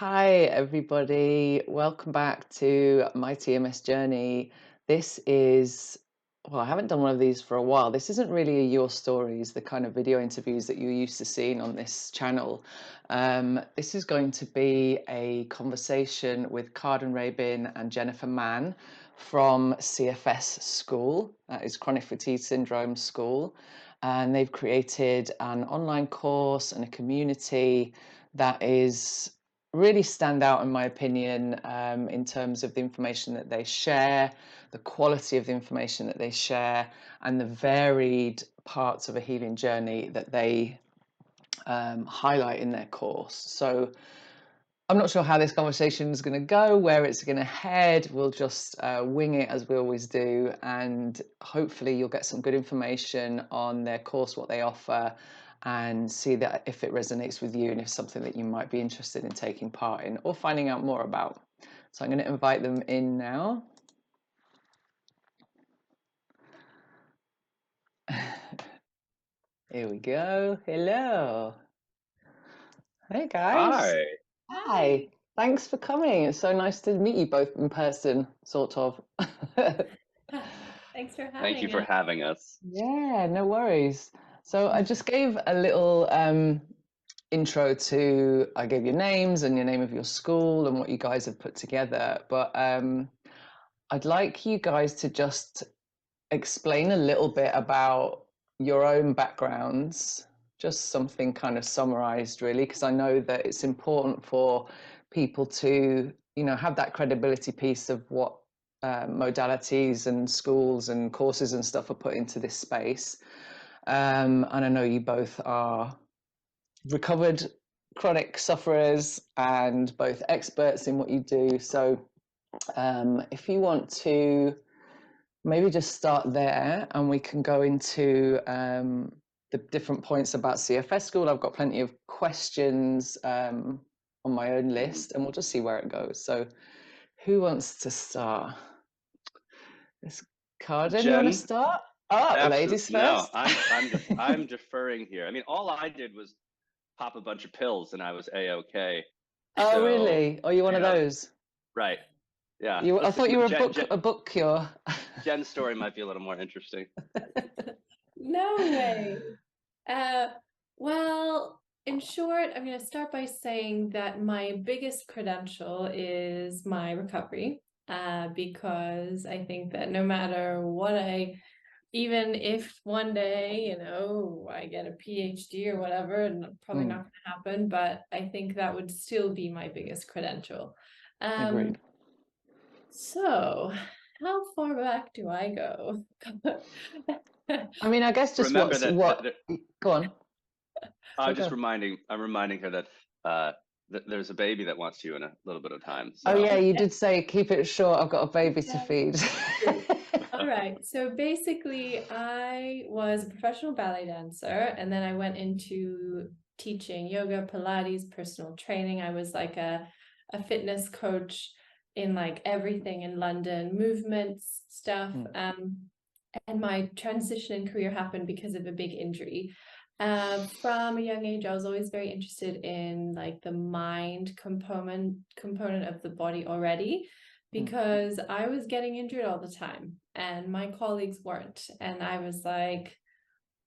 Hi, everybody. Welcome back to my TMS journey. This is, well, I haven't done one of these for a while. This isn't really a Your Stories, the kind of video interviews that you're used to seeing on this channel. This is going to be a conversation with Karden Rabin and Jennifer Mann from CFS School, that is Chronic Fatigue Syndrome School. And they've created an online course and a community that is really stand out, in my opinion, in terms of the information that they share, the quality of the information that they share, and the varied parts of a healing journey that they highlight in their course. So I'm not sure how this conversation is going to go, where it's going to head. We'll just wing it as we always do. And hopefully you'll get some good information on their course, what they offer, and see that if it resonates with you and if something that you might be interested in taking part in or finding out more about. So I'm going to invite them in now. Here we go. Hello. Hey guys. Hi. Hi. Thanks for coming. It's so nice to meet you both in person, sort of. Thanks for Thank you having for us. having us. Yeah, no worries. So I just gave a little intro to, I gave your names and your name of your school and what you guys have put together. But I'd like you guys to just explain a little bit about your own backgrounds, just something kind of summarized, really, because I know that it's important for people to, have that credibility piece of what modalities and schools and courses and stuff are put into this space. And I know you both are recovered chronic sufferers and both experts in what you do. So if you want to maybe just start there and we can go into the different points about CFS School. I've got plenty of questions on my own list and we'll just see where it goes. So who wants to start? This Karden, you want to Jen, start? absolutely. Ladies No, first. I'm deferring here. I mean, all I did was pop a bunch of pills and I was A-okay. Oh, So, really? Are you one you of know, those? right. Yeah. I thought you were a book cure. Jen's story might be a little more interesting. No way. Uh, well, in short, I'm going to start by saying that my biggest credential is my recovery, because I think that no matter what even if one day, I get a PhD or whatever, and probably not going to happen, but I think that would still be my biggest credential. Agreed. So, how far back do I go? I mean, I guess just Remember go on. I'm reminding her that there's a baby that wants you in a little bit of time. Oh So yeah, you did say keep it short. I've got a baby to feed. All right. So basically, I was a professional ballet dancer, and then I went into teaching yoga, Pilates, personal training. I was like a fitness coach in like everything in London, movements, stuff. And my transition in career happened because of a big injury. From a young age, I was always very interested in like the mind component of the body already, because I was getting injured all the time and my colleagues weren't. And I was like,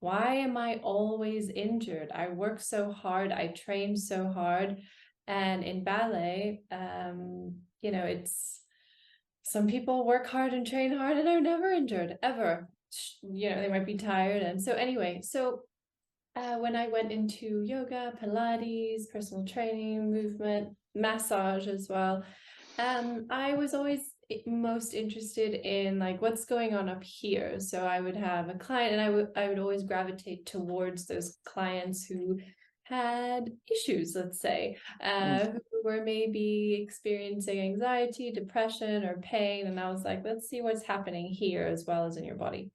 why am I always injured? I work so hard, I train so hard. And in ballet, it's some people work hard and train hard and are never injured ever. They might be tired. And so anyway, when I went into yoga, Pilates, personal training, movement, massage as well, I was always most interested in like what's going on up here. So I would have a client and I would always gravitate towards those clients who had issues, let's say, who were maybe experiencing anxiety, depression, or pain. And I was like, let's see what's happening here as well as in your body.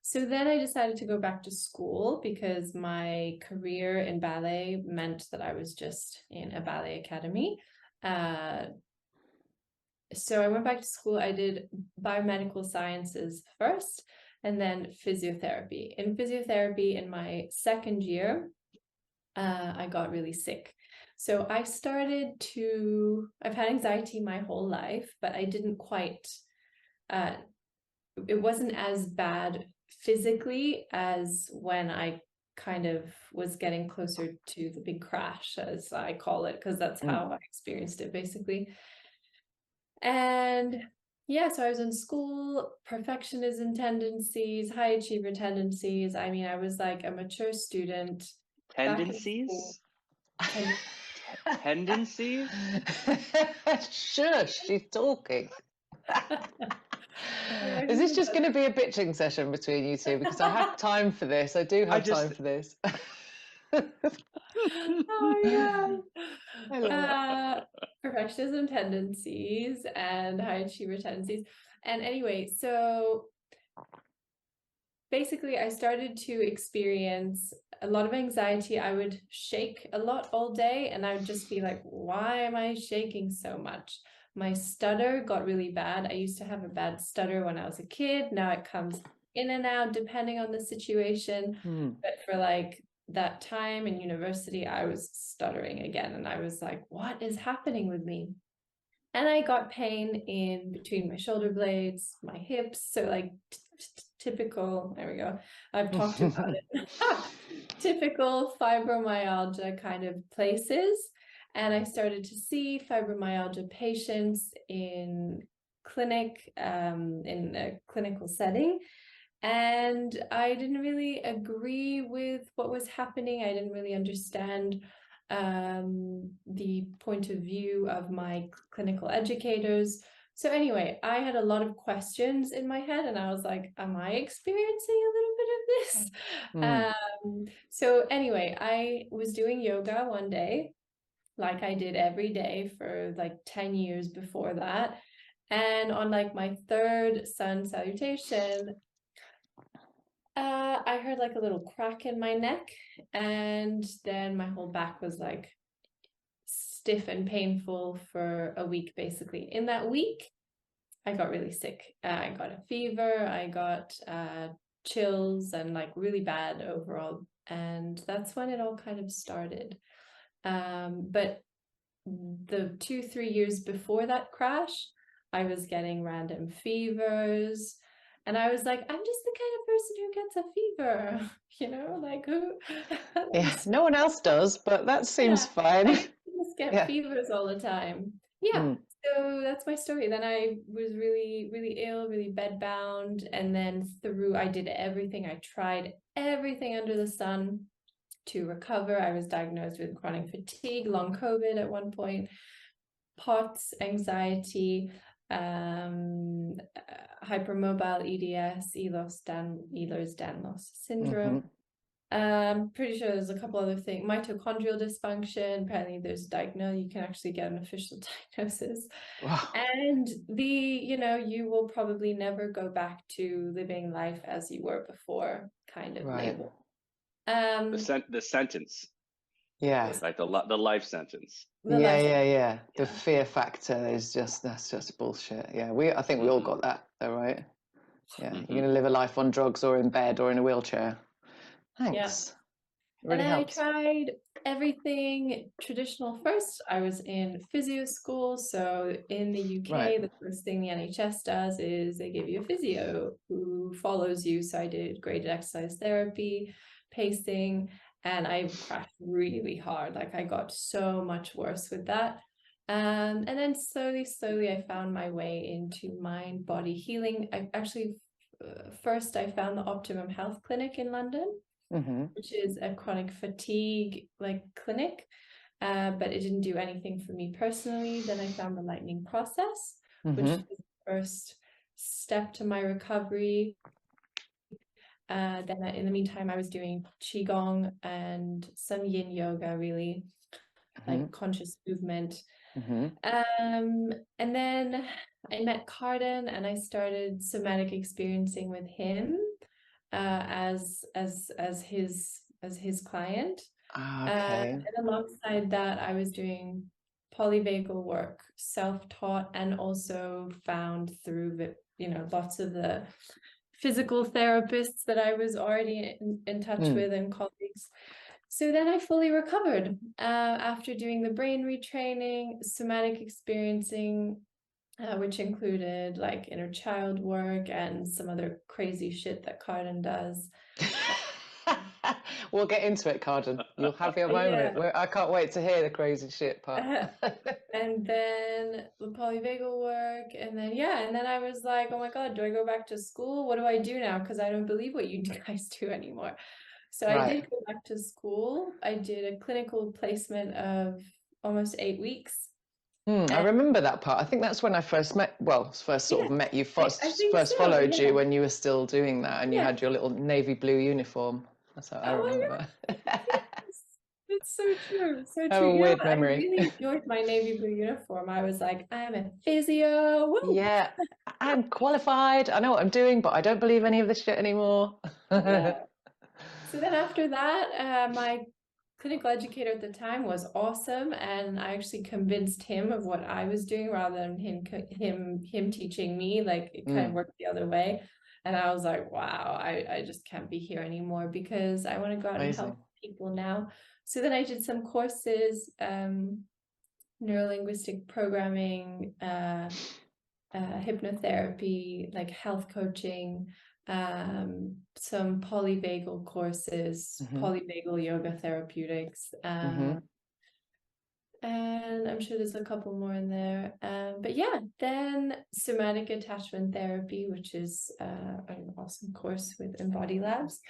So then I decided to go back to school because my career in ballet meant that I was just in a ballet academy. So I went back to school. I did biomedical sciences first and then physiotherapy. In physiotherapy, in my second year, I got really sick. So I've had anxiety my whole life, but I didn't quite, it wasn't as bad physically as when I kind of was getting closer to the big crash, as I call it, because that's how I experienced it basically. And yeah, so I was in school, perfectionism tendencies, high achiever tendencies. I mean, I was like a mature student. Tendencies? Tendencies? Shush, she's talking. Is this just going to be a bitching session between you two? Because I have time for this. I do have time for this. Oh I love perfectionism tendencies and high achiever tendencies. And anyway, so basically I started to experience a lot of anxiety. I would shake a lot all day, and I would just be like, why am I shaking so much? My stutter got really bad. I used to have a bad stutter when I was a kid. Now it comes in and out depending on the situation. But for like that time in university, I was stuttering again, and I was like, what is happening with me? And I got pain in between my shoulder blades, my hips. So like typical, there we go. I've talked about it. Typical fibromyalgia kind of places. And I started to see fibromyalgia patients in clinic, in a clinical setting. And I didn't really agree with what was happening. I didn't really understand the point of view of my clinical educators. So anyway, I had a lot of questions in my head, and I was like, am I experiencing a little bit of this? So anyway, I was doing yoga one day, like I did every day for like 10 years before that. And on like my third sun salutation, I heard like a little crack in my neck, and then my whole back was like stiff and painful for a week, basically. In that week, I got really sick. I got a fever, I got chills, and like really bad overall. And that's when it all kind of started. But the 2-3 years before that crash, I was getting random fevers. And I was like, I'm just the kind of person who gets a fever, you know, like who? Yeah, no one else does, but that seems fine. I just get fevers all the time. Yeah. So that's my story. Then I was really, really ill, really bedbound. And then I did everything. I tried everything under the sun to recover. I was diagnosed with chronic fatigue, long COVID at one point, POTS, anxiety, hypermobile EDS, Ehlers-Danlos syndrome. Pretty sure there's a couple other things. Mitochondrial dysfunction. Apparently there's you can actually get an official diagnosis. Wow. And you will probably never go back to living life as you were before kind of label. The sentence. Yeah. Like the life sentence. Yeah. The fear factor is that's just bullshit. Yeah, I think we all got that though, right? Yeah, you're gonna live a life on drugs or in bed or in a wheelchair. Thanks. Yeah. Really, and helps. I tried everything traditional first. I was in physio school. So in the UK, the first thing the NHS does is they give you a physio who follows you. So I did graded exercise therapy, pacing, and I crashed really hard. Like I got so much worse with that. And then slowly, I found my way into mind body healing. I actually, first I found the Optimum Health Clinic in London. Which is a chronic fatigue like clinic, but it didn't do anything for me personally. Then I found the lightning process, which was the first step to my recovery. Then in the meantime, I was doing qigong and some yin yoga, really like conscious movement. And then I met Karden, and I started somatic experiencing with him. As his client. And alongside that, I was doing polyvagal work, self-taught, and also found through lots of the physical therapists that I was already in touch with and colleagues So then I fully recovered after doing the brain retraining, somatic experiencing, which included like inner child work and some other crazy shit that Karden does. We'll get into it, Karden. You'll have your Yeah. moment. I can't wait to hear the crazy shit part. And then the polyvagal work, and then I was like, oh my God, do I go back to school? What do I do now? Because I don't believe what you guys do anymore. So I Right. did go back to school. I did a clinical placement of almost 8 weeks. I remember that part. I think that's when I first met, sort of met you, I first think so, followed yeah. you when you were still doing that and you Yeah. had your little navy blue uniform. That's how I Oh my remember. God. Yes. It's so true. So I have true. a You know weird what? I memory. really enjoyed my navy blue uniform. I was like, I'm a physio. Woo! Yeah, I'm qualified. I know what I'm doing, but I don't believe any of this shit anymore. Yeah. So then after that, my clinical educator at the time was awesome, and I actually convinced him of what I was doing rather than him teaching me. Like it kind of worked the other way, and I was like, wow, I just can't be here anymore because I want to go out and help Amazing. people now. So then I did some courses, neurolinguistic programming, hypnotherapy, like health coaching, some polyvagal courses, polyvagal yoga therapeutics, and I'm sure there's a couple more in there. But yeah, then somatic attachment therapy, which is an awesome course with Embody Labs.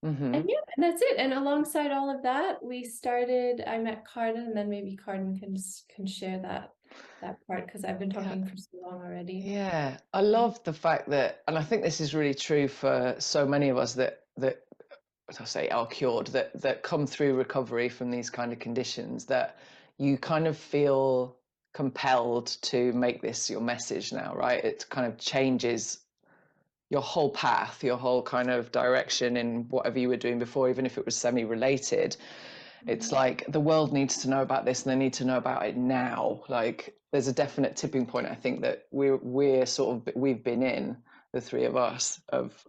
And yeah, and that's it. And alongside all of that, I met Karden, and then maybe Karden can share that part because I've been talking for so long already. Yeah, I love the fact that, and I think this is really true for so many of us that as I say, are cured, that come through recovery from these kind of conditions, that you kind of feel compelled to make this your message now, right? It kind of changes your whole path, your whole kind of direction in whatever you were doing before, even if it was semi-related. It's like the world needs to know about this and they need to know about it now. Like there's a definite tipping point, I think, that we've been in, the three of us,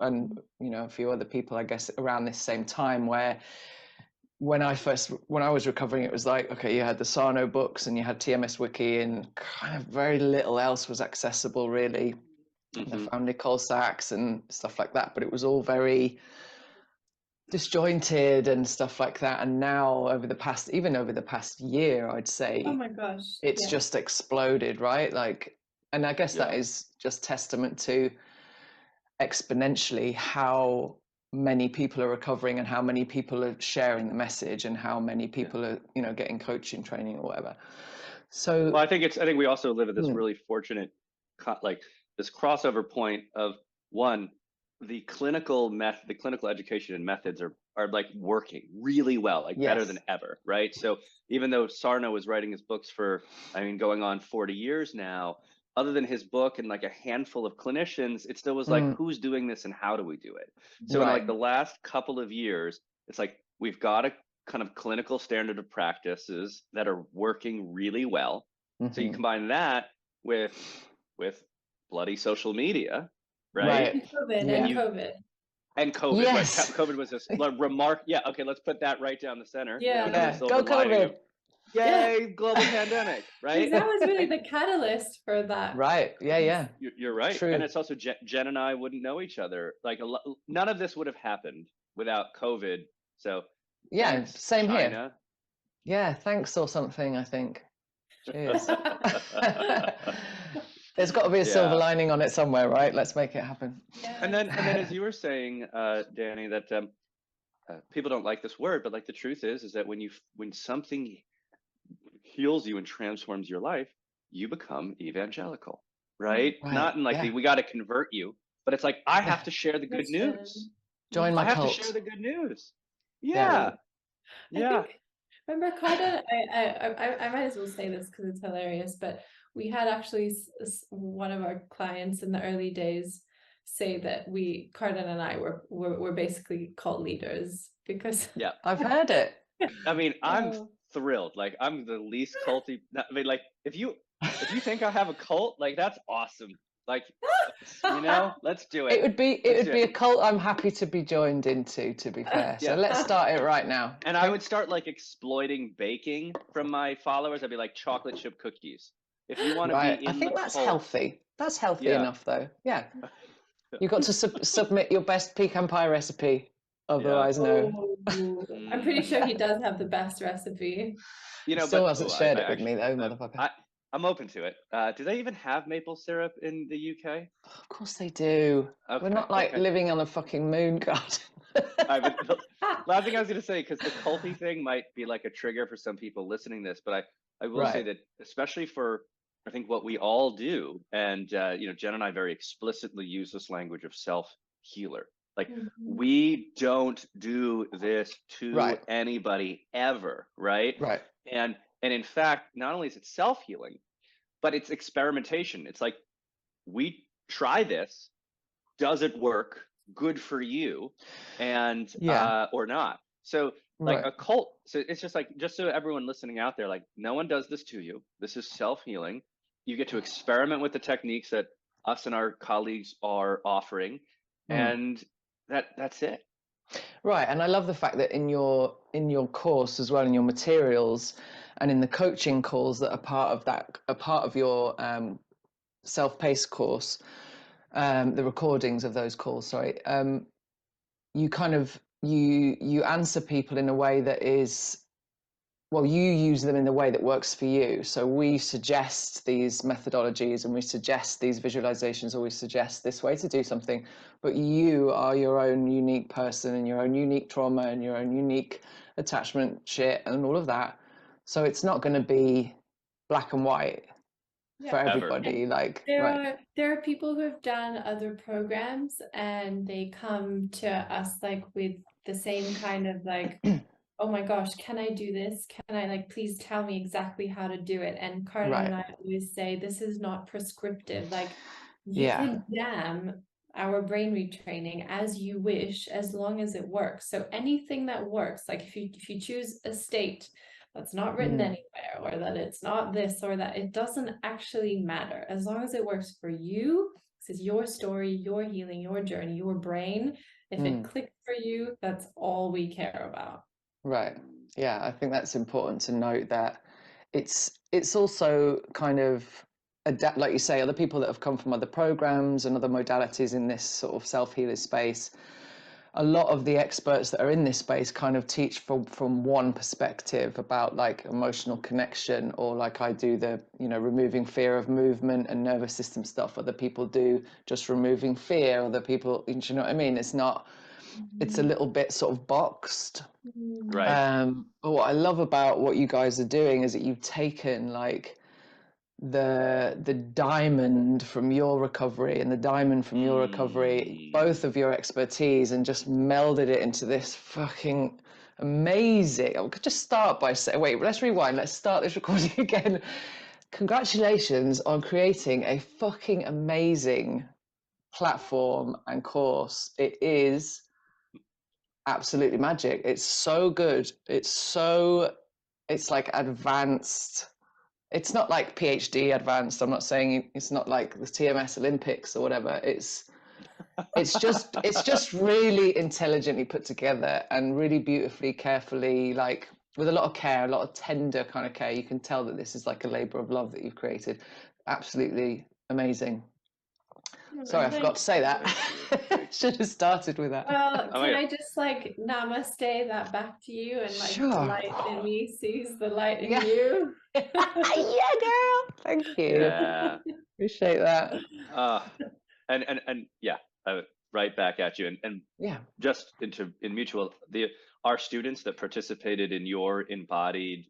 and you know, a few other people, I guess, around this same time, where when I was recovering, it was like, okay, you had the Sarno books and you had TMS Wiki, and kind of very little else was accessible really. I found Nicole Sachs and stuff like that, but it was all very disjointed and stuff like that. And now over the past year, I'd say, Oh my gosh, it's yeah. just exploded, right? Like, and I guess that is just testament to exponentially how many people are recovering and how many people are sharing the message and how many people are, you know, getting coaching training or whatever. So well, I think we also live at this really fortunate like this crossover point of one, the clinical education and methods are like working really well, like better than ever, right? So even though Sarno was writing his books for, I mean, going on 40 years now, other than his book and like a handful of clinicians, it still was like, who's doing this and how do we do it? So in like the last couple of years, it's like we've got a kind of clinical standard of practices that are working really well. So you combine that with bloody social media, right? And COVID. And COVID, yes. right? COVID was this remark. Yeah, okay, let's put that right down the center. Yeah. Go COVID. Yay, global pandemic, right? That was really the catalyst for that. Right. Yeah. You're right. True. And it's also Jen and I wouldn't know each other. Like none of this would have happened without COVID. So yeah, thanks, same China. here. Yeah, thanks or something, I think. Cheers. There's got to be a silver lining on it somewhere, right? Let's make it happen. Yeah. And then as you were saying, Danny, that people don't like this word, but like the truth is that when something heals you and transforms your life, you become evangelical, right? Not in like we got to convert you, but it's like I have to share the good news. Join my cult. I have to share the good news. Yeah. I think, remember, Karden, I might as well say this because it's hilarious, but we had actually one of our clients in the early days say that Karden and I were basically cult leaders because I've heard it. I mean, I'm thrilled. Like I'm the least culty. I mean, like if you think I have a cult, like that's awesome. Like, let's do it. It would be a cult I'm happy to be joined into, to be fair. So let's start it right now. And I would start like exploiting baking from my followers. I'd be like chocolate chip cookies. If you want to be in I think that's cult, healthy. That's healthy enough, though. Yeah. You've got to submit your best pecan pie recipe. Otherwise, no. I'm pretty sure he does have the best recipe. Still hasn't shared it with me, though, motherfucker. I'm open to it. Do they even have maple syrup in the UK? Of course they do. Okay, we're not like living on a fucking moon, God. Last thing I was going to say, because the culty thing might be like a trigger for some people listening to this, but I will say that especially for, I think what we all do, and Jen and I very explicitly use this language of self-healer. Like we don't do this to anybody ever, right? Right. And in fact, not only is it self-healing, but it's experimentation. It's like, we try this, does it work? Good for you, and or not. So like a cult, so it's just like, just so everyone listening out there, like no one does this to you. This is self-healing. You get to experiment with the techniques that us and our colleagues are offering, and that's it. Right. And I love the fact that in your course as well, in your materials and in the coaching calls that are part of your self-paced course, the recordings of those calls, you kind of you answer people in a way that is, well, you use them in the way that works for you. So we suggest these methodologies and we suggest these visualizations, or we suggest this way to do something, but you are your own unique person and your own unique trauma and your own unique attachment shit and all of that. So it's not going to be black and white for everybody. Like there are people who have done other programs and they come to us like with the same kind of like, oh my gosh, can I do this? Can I, like, please tell me exactly how to do it? And Karden and I always say, this is not prescriptive. Like, you can jam our brain retraining as you wish, as long as it works. So anything that works, like if you choose a state that's not written anywhere, or that it's not this or that, it doesn't actually matter. As long as it works for you, this is your story, your healing, your journey, your brain. If it clicks for you, that's all we care about. Right. Yeah, I think that's important to note, that it's also kind of adapt, like you say, other people that have come from other programs and other modalities in this sort of self-healing space. A lot of the experts that are in this space kind of teach from one perspective about like emotional connection, or like I do the, removing fear of movement and nervous system stuff. Other people do just removing fear. Other people, you know what I mean? It's not, it's a little bit sort of boxed. Right. But what I love about what you guys are doing is that you've taken like the diamond from your recovery and the diamond from your recovery, both of your expertise, and just melded it into this fucking amazing. I could just start by saying, wait, let's rewind. Let's start this recording again. Congratulations on creating a fucking amazing platform and course. It is absolutely magic. It's so good. It's like advanced. It's not like PhD advanced. I'm not saying it's not like the TMS Olympics or whatever. It's just really intelligently put together and really beautifully, carefully, like with a lot of care, a lot of tender kind of care. You can tell that this is like a labor of love that you've created. Absolutely amazing. Sorry, I forgot to say that. Should have started with that. Well, can I just like namaste that back to you, and like the light in me sees the light in you? Yeah, girl. Thank you. Yeah. Appreciate that. And yeah, right back at you. And just in mutual, our students that participated in your embodied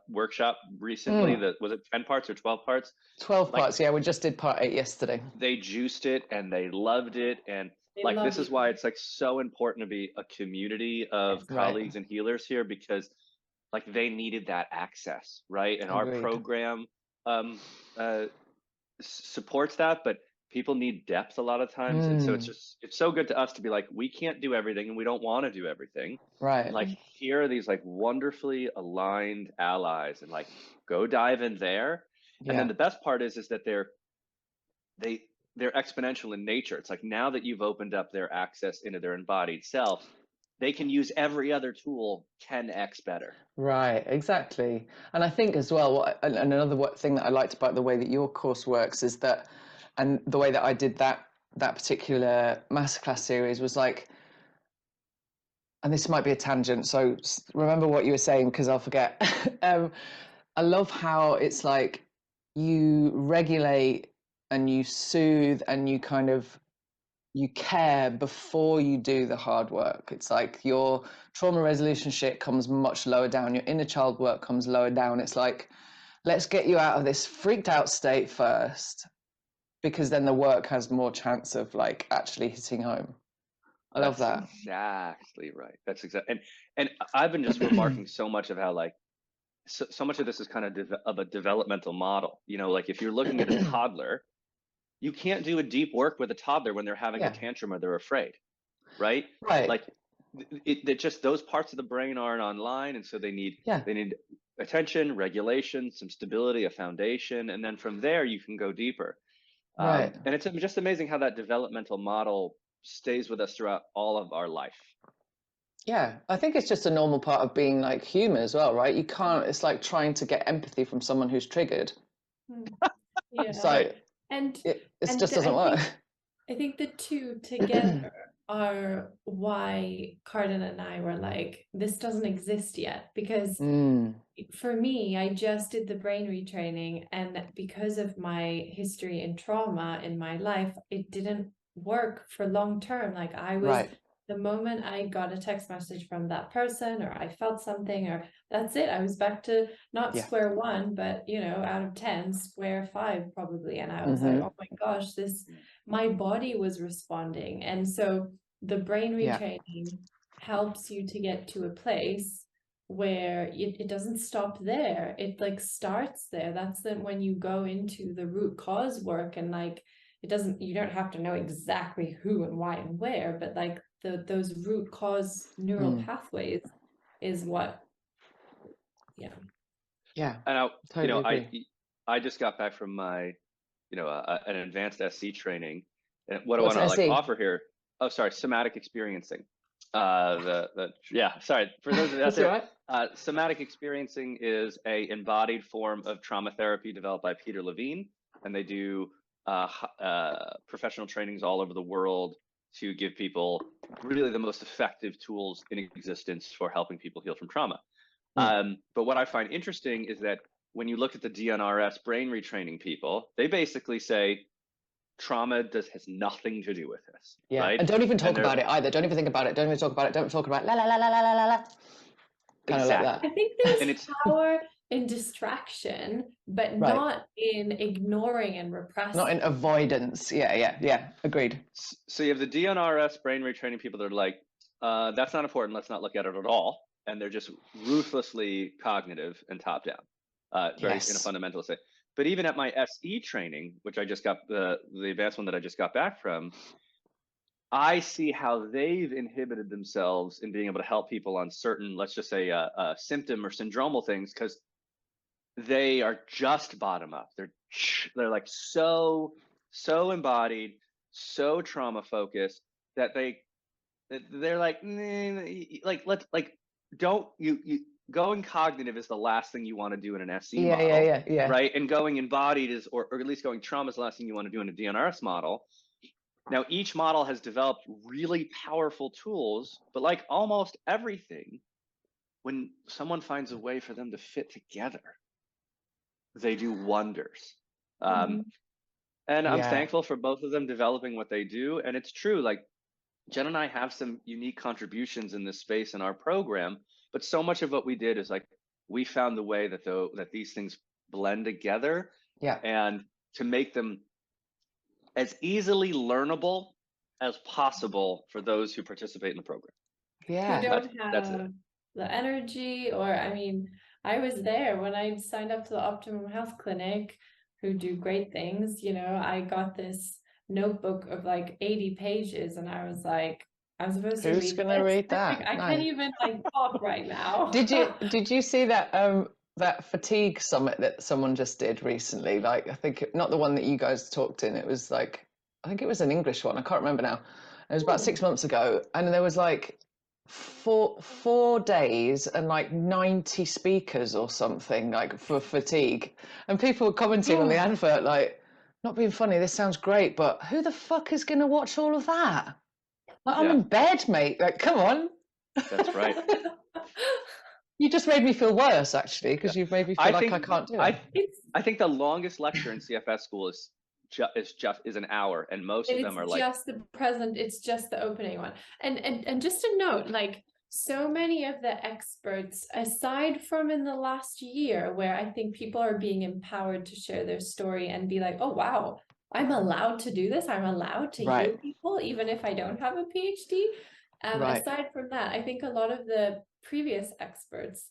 workshop recently, was it 10 parts or 12 parts? 12 parts, yeah. We just did part 8 yesterday. They juiced it and they loved it. And like, this is why it's like so important to be a community of colleagues and healers here, because like they needed that access, right? And our program supports that, but people need depth a lot of times. And so it's so good to us to be like, we can't do everything and we don't want to do everything. Right. And like, here are these like wonderfully aligned allies, and like, go dive in there. And then the best part is that they're exponential in nature. It's like now that you've opened up their access into their embodied self, they can use every other tool 10x better. Right, exactly. And I think as well, and another thing that I liked about the way that your course works is that, and the way that I did that particular masterclass series was like, and this might be a tangent, so remember what you were saying because I'll forget. I love how it's like you regulate and you soothe and you kind of, you care before you do the hard work. It's like your trauma resolution shit comes much lower down. Your inner child work comes lower down. It's like, let's get you out of this freaked out state first, because then the work has more chance of like actually hitting home. I love that. Exactly right. That's exactly. And I've been just remarking so much of how like, so much of this is kind of a developmental model. You know, like if you're looking at a toddler, you can't do a deep work with a toddler when they're having a tantrum or they're afraid, right? Right. Like it just, those parts of the brain aren't online, and so they need attention, regulation, some stability, a foundation, and then from there you can go deeper. Right. And it's just amazing how that developmental model stays with us throughout all of our life. Yeah, I think it's just a normal part of being like human as well, right? You can't, it's like trying to get empathy from someone who's triggered. Yeah. So it just doesn't work. I think the two together are why Karden and I were like, this doesn't exist yet. Because for me, I just did the brain retraining, and because of my history and trauma in my life, it didn't work for long term. Like I was, the moment I got a text message from that person, or I felt something, or that's it. I was back to not square one, but you know, out of 10, square 5 probably. And I was like, oh my gosh, my body was responding. And so the brain retraining helps you to get to a place where it doesn't stop there. It like starts there. That's then when you go into the root cause work, and like you don't have to know exactly who and why and where, but like those root cause neural pathways is what and I totally agree. I just got back from my an advanced SC training, and what I want to like offer here, somatic experiencing. Sorry for those of us there. Somatic experiencing is a embodied form of trauma therapy developed by Peter Levine, and they do professional trainings all over the world to give people really the most effective tools in existence for helping people heal from trauma. But what I find interesting is that when you look at the DNRS brain retraining people, they basically say trauma has nothing to do with this. Yeah, right? And don't even talk about it either. Don't even think about it. Don't even talk about it. Don't talk about la la la la la la la. Kind of like that. I think there's power in distraction, but not in ignoring and repressing. Not in avoidance. Yeah. Agreed. So you have the DNRS brain retraining people that are like, that's not important. Let's not look at it at all. And they're just ruthlessly cognitive and top down, very in a fundamental way. But even at my SE training, which I just got the advanced one that I just got back from, I see how they've inhibited themselves in being able to help people on certain, let's just say, symptom or syndromal things, because they are just bottom up. They're like so embodied, so trauma focused that they're like let's like don't you going cognitive is the last thing you want to do in an SE model, right? And going embodied is, or at least going trauma is the last thing you want to do in a DNRS model. Now, each model has developed really powerful tools, but like almost everything, when someone finds a way for them to fit together, they do wonders. And I'm thankful for both of them developing what they do. And it's true, like Jen and I have some unique contributions in this space in our program, but so much of what we did is like, we found the way that these things blend together and to make them as easily learnable as possible for those who participate in the program. Who don't have the energy, or I mean, I was there when I signed up to the Optimum Health Clinic, who do great things. You know, I got this notebook of like 80 pages, and I was like, I'm supposed to read. Who's gonna read that? I can't even like talk right now. Did you see that that fatigue summit that someone just did recently, like I think not the one that you guys talked in, it was like, I think it was an English one, I can't remember now. It was about 6 months ago, and there was like four days and like 90 speakers or something, like for fatigue, and people were commenting on the advert like, not being funny, this sounds great, but who the fuck is going to watch all of that? Like, I'm in bed, mate, like, come on. That's right. You just made me feel worse, actually, because you've made me feel like I can't do it. I think the longest lecture in CFS school is an hour, and most of them are like just the present. It's just the opening one. And just a note, like so many of the experts, aside from in the last year, where I think people are being empowered to share their story and be like, oh wow, I'm allowed to do this. I'm allowed to heal people, even if I don't have a PhD. Aside from that, I think a lot of the previous experts,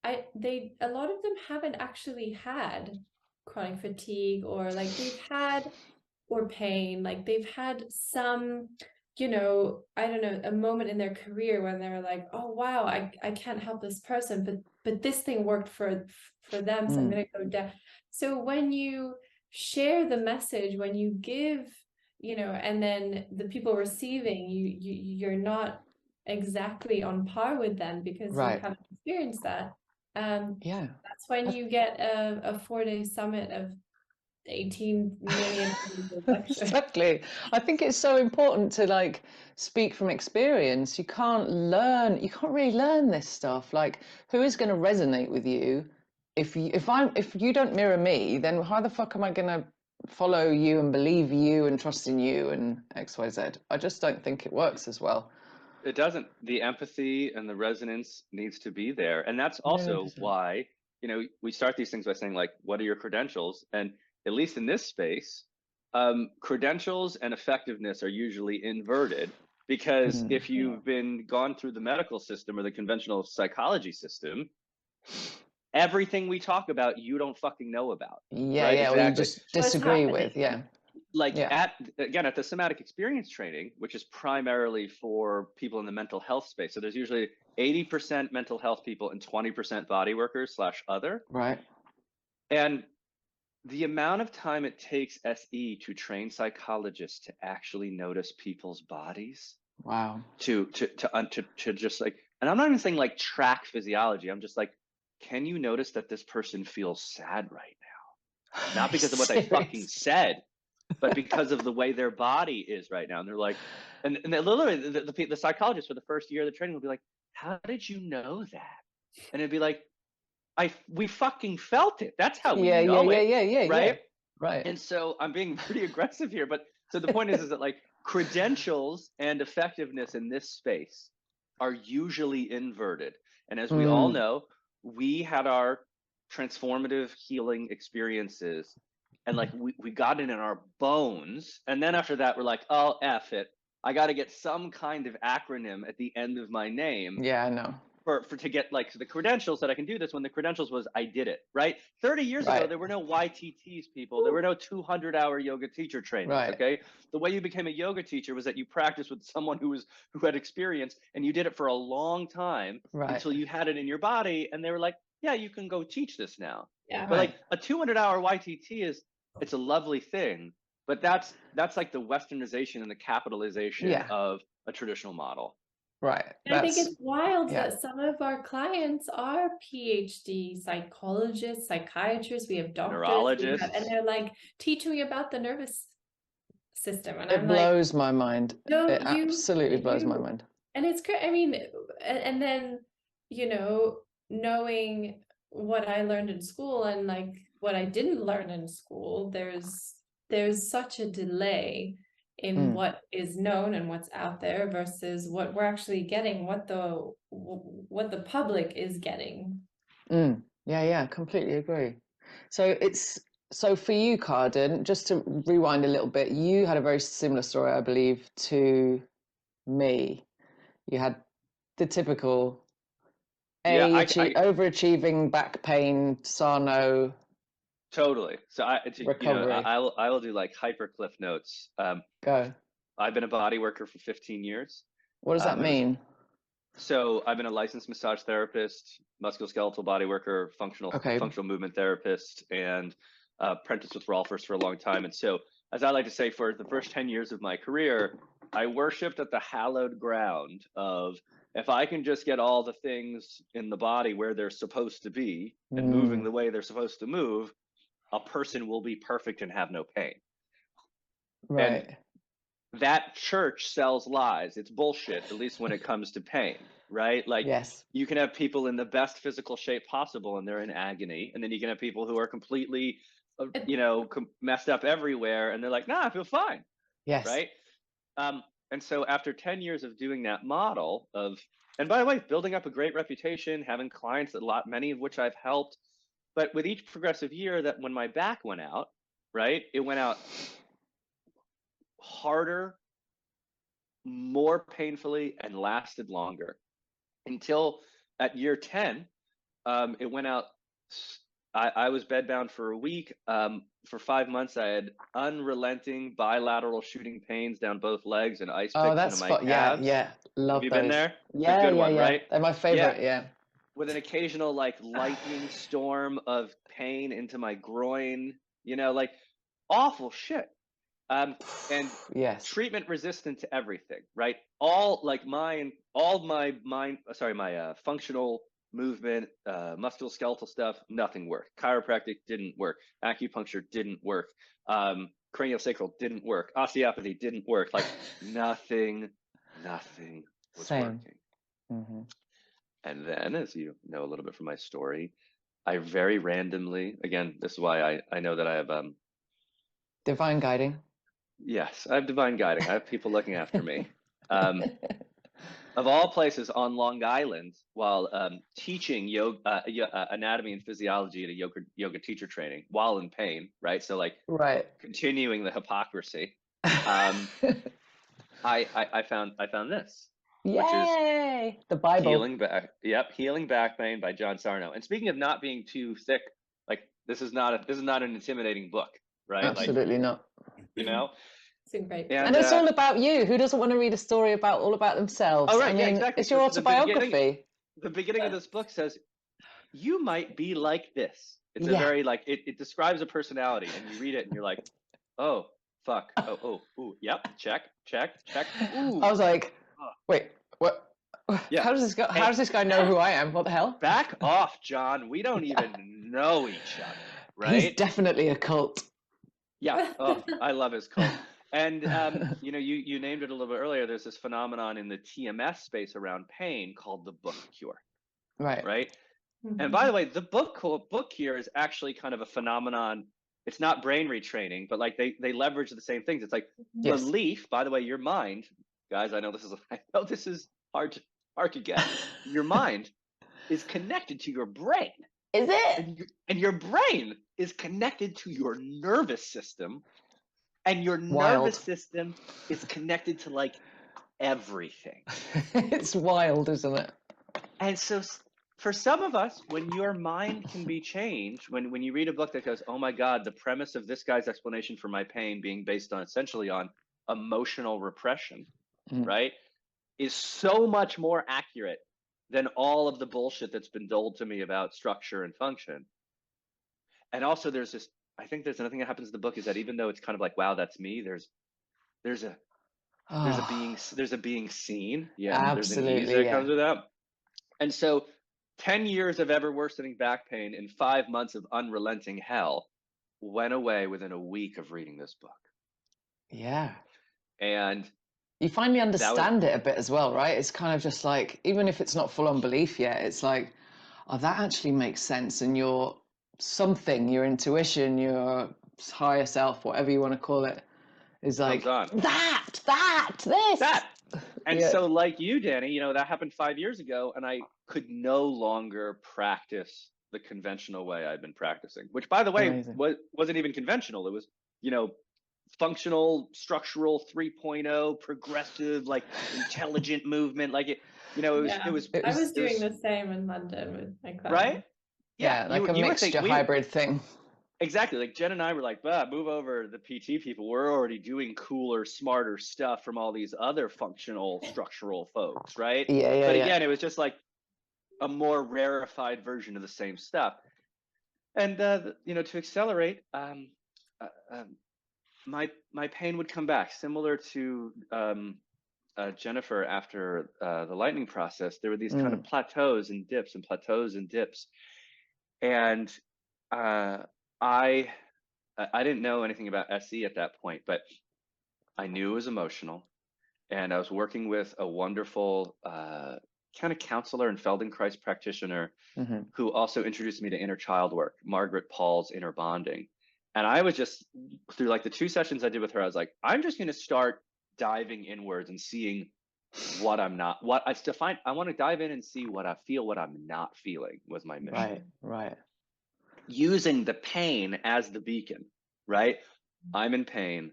a lot of them haven't actually had chronic fatigue, or like they've had, or pain, like they've had some, I don't know, a moment in their career when they're like, oh wow, I can't help this person, but this thing worked for them, so I'm gonna go down. So when you share the message, when you give, and then the people receiving, you're not exactly on par with them because you haven't experienced that. That's when you get a 4-day summit of 18 million lectures. Exactly. I think it's so important to like speak from experience. You can't really learn this stuff. Like, who is going to resonate with you? If you don't mirror me, then how the fuck am I going to follow you and believe you and trust in you and XYZ? I just don't think it works as well. It doesn't. The empathy and the resonance needs to be there. And that's also 100%. Why, we start these things by saying, like, what are your credentials? And at least in this space, credentials and effectiveness are usually inverted, because if you've gone through the medical system or the conventional psychology system, everything we talk about, you don't fucking know about. Yeah, right? Exactly. Or you just disagree with, at the somatic experience training, which is primarily for people in the mental health space. So there's usually 80% mental health people and 20% body workers / other. Right. And the amount of time it takes SE to train psychologists to actually notice people's bodies. Wow. To just like, and I'm not even saying like track physiology. I'm just like, can you notice that this person feels sad right now? Not because of what they fucking said, but because of the way their body is right now. And they're like, and literally the psychologist for the first year of the training will be like, how did you know that? And it'd be like, we fucking felt it. That's how we know it. Yeah. Right. Right. And so I'm being pretty aggressive here, but so the point is that like credentials and effectiveness in this space are usually inverted. And as we all know, we had our transformative healing experiences, and like we got it in our bones. And then after that, we're like, oh, F it. I got to get some kind of acronym at the end of my name. Yeah, I know. To get like the credentials that I can do this, when the credentials was I did it, right? 30 years ago, there were no YTTs, people. There were no 200-hour yoga teacher trainings, okay? The way you became a yoga teacher was that you practiced with someone who had experience, and you did it for a long time until you had it in your body, and they were like, yeah, you can go teach this now. Yeah. But like a 200-hour YTT it's a lovely thing, but that's like the westernization and the capitalization of a traditional model. Right. I think it's wild that some of our clients are PhD psychologists, psychiatrists, we have doctors, neurologists, and they're like, teach me about the nervous system. And it blows my mind. It absolutely blows my mind. And it's great. I mean, and then, knowing what I learned in school and like what I didn't learn in school, there's such a delay in what is known and what's out there versus what we're actually getting, what the public is getting. Yeah, completely agree. So for you, Karden, just to rewind a little bit, you had a very similar story, I believe, to me. You had the typical overachieving back pain, Sarno. Totally. So I will do like hyper cliff notes. Go. I've been a body worker for 15 years. What does that mean? So I've been a licensed massage therapist, musculoskeletal body worker, functional movement therapist, and apprenticed with Rolfers for a long time. And so, as I like to say, for the first 10 years of my career, I worshipped at the hallowed ground of, if I can just get all the things in the body where they're supposed to be and moving the way they're supposed to move, a person will be perfect and have no pain. Right. And that church sells lies. It's bullshit, at least when it comes to pain, right? Like, yes, you can have people in the best physical shape possible and they're in agony. And then you can have people who are completely, messed up everywhere. And they're like, nah, I feel fine. yes, Right. And so after 10 years of doing that model of, and by the way, building up a great reputation, having clients, many of which I've helped, but with each progressive year, that when my back went out, right, it went out harder, more painfully, and lasted longer, until at year 10, it went out. I was bedbound for a week. For 5 months, I had unrelenting bilateral shooting pains down both legs and ice picks into my calves. Yeah, love Have you those. been there? Yeah, The good one, right? They're my favorite. Yeah. With an occasional like lightning storm of pain into my groin, like awful shit. And yes, treatment resistant to everything, right? All like my functional movement, musculoskeletal stuff, nothing worked. Chiropractic didn't work. Acupuncture didn't work. Craniosacral didn't work. Osteopathy didn't work. Like nothing was working. Mm-hmm. And then, as you know a little bit from my story, I very randomly, again, this is why I know that I have divine guiding. Yes, I have divine guiding. I have people looking after me. Of all places, on Long Island, while teaching yoga, anatomy and physiology at a yoga teacher training, while in pain, right? So like, continuing the hypocrisy. I found this, Yay! Which is the Bible. Healing Back Pain by John Sarno. And speaking of not being too thick, like this is not an intimidating book, right? Absolutely not. It's great. And it's all about you. Who doesn't want to read a story all about themselves? Oh, right. I mean, exactly. It's your autobiography. The beginning of this book says, you might be like this. It's a very it describes a personality, and you read it and you're like, oh, fuck. Ooh, yep. Check. Ooh. I was like, wait, what? Yeah. How does this guy know who I am? What the hell? Back off, John. We don't even know each other, right? He's definitely a cult. Yeah. Oh, I love his cult. And you named it a little bit earlier. There's this phenomenon in the TMS space around pain called the book cure. Right. Mm-hmm. And by the way, the book cure is actually kind of a phenomenon. It's not brain retraining, but like they leverage the same things. It's like belief. By the way, your mind, guys. I know this is hard to get. Your mind is connected to your brain. Is it? And your brain is connected to your nervous system. And your nervous system is connected to like everything. It's wild, isn't it? And so for some of us, when your mind can be changed, when you read a book that goes, oh my God, the premise of this guy's explanation for my pain being based on essentially on emotional repression, right, is so much more accurate than all of the bullshit that's been doled to me about structure and function. And also I think there's another thing that happens in the book is that even though it's kind of like, wow, that's me, there's a being seen. Yeah, absolutely. There's an ease that comes with that. And so 10 years of ever worsening back pain and 5 months of unrelenting hell went away within a week of reading this book. Yeah. And you finally understand it a bit as well, right? It's kind of just like, even if it's not full on belief yet, it's like, oh, that actually makes sense. And your intuition, your higher self, whatever you want to call it, is like, this. And so like you, Danny, that happened 5 years ago, and I could no longer practice the conventional way I'd been practicing, which by the way, wasn't even conventional. It was, functional, structural 3.0, progressive, like intelligent movement. Like it was. I was doing the same in London with my clients. Right? Yeah, like a mixture hybrid thing. exactly. Like Jen and I were like, move over, the PT people. We're already doing cooler, smarter stuff from all these other functional, structural folks, right? Yeah, yeah, But yeah. again, it was just like a more rarefied version of the same stuff. And to accelerate, my pain would come back, similar to Jennifer after the lightning process. There were these kind of plateaus and dips and plateaus and dips, and I didn't know anything about SE at that point, but I knew it was emotional, and I was working with a wonderful kind of counselor and Feldenkrais practitioner who also introduced me to inner child work, Margaret Paul's inner bonding. And I was just, through like the 2 sessions I did with her, I was like, I'm just going to start diving inwards and seeing what I'm not, what I still find. I want to dive in and see what I feel, what I'm not feeling was my mission. Right. Using the pain as the beacon, right? I'm in pain.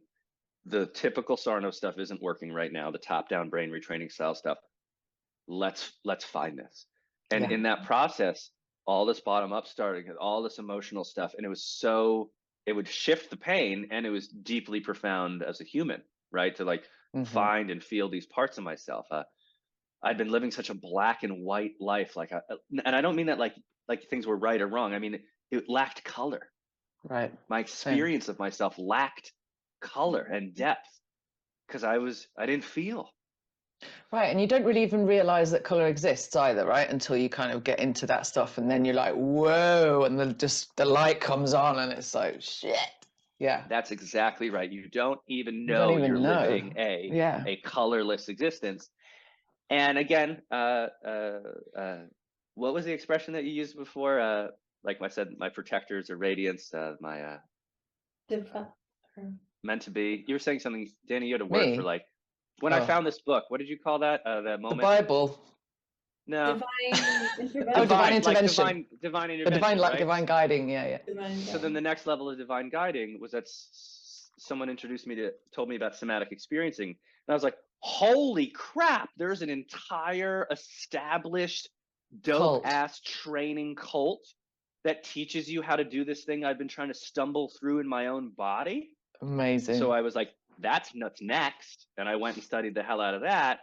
The typical Sarno stuff isn't working right now. The top-down brain retraining style stuff. Let's find this. And in that process, all this bottom-up starting, all this emotional stuff, and it would shift the pain, and it was deeply profound as a human, right? To like find and feel these parts of myself. I'd been living such a black and white life, and I don't mean that like things were right or wrong. I mean it lacked color. Right. My experience of myself lacked color and depth because I didn't feel. Right, and you don't really even realize that color exists either, right? Until you kind of get into that stuff, and then you're like, whoa, and the light comes on, and it's like, shit. Yeah. That's exactly right. You don't even You don't know even you're know. living a colorless existence. And again, what was the expression that you used before? Like I said, my protectors or radiance, my meant to be. You were saying something, Danny. You had a word for like when I found this book. What did you call that? That moment. The Bible. No. Divine intervention. Oh, divine intervention. Like divine intervention. Right? Divine guiding. Yeah. So then the next level of divine guiding was that someone told me about somatic experiencing, and I was like, holy crap! There's an entire established dope ass training cult that teaches you how to do this thing I've been trying to stumble through in my own body. Amazing. So I was like, that's nuts next. And I went and studied the hell out of that.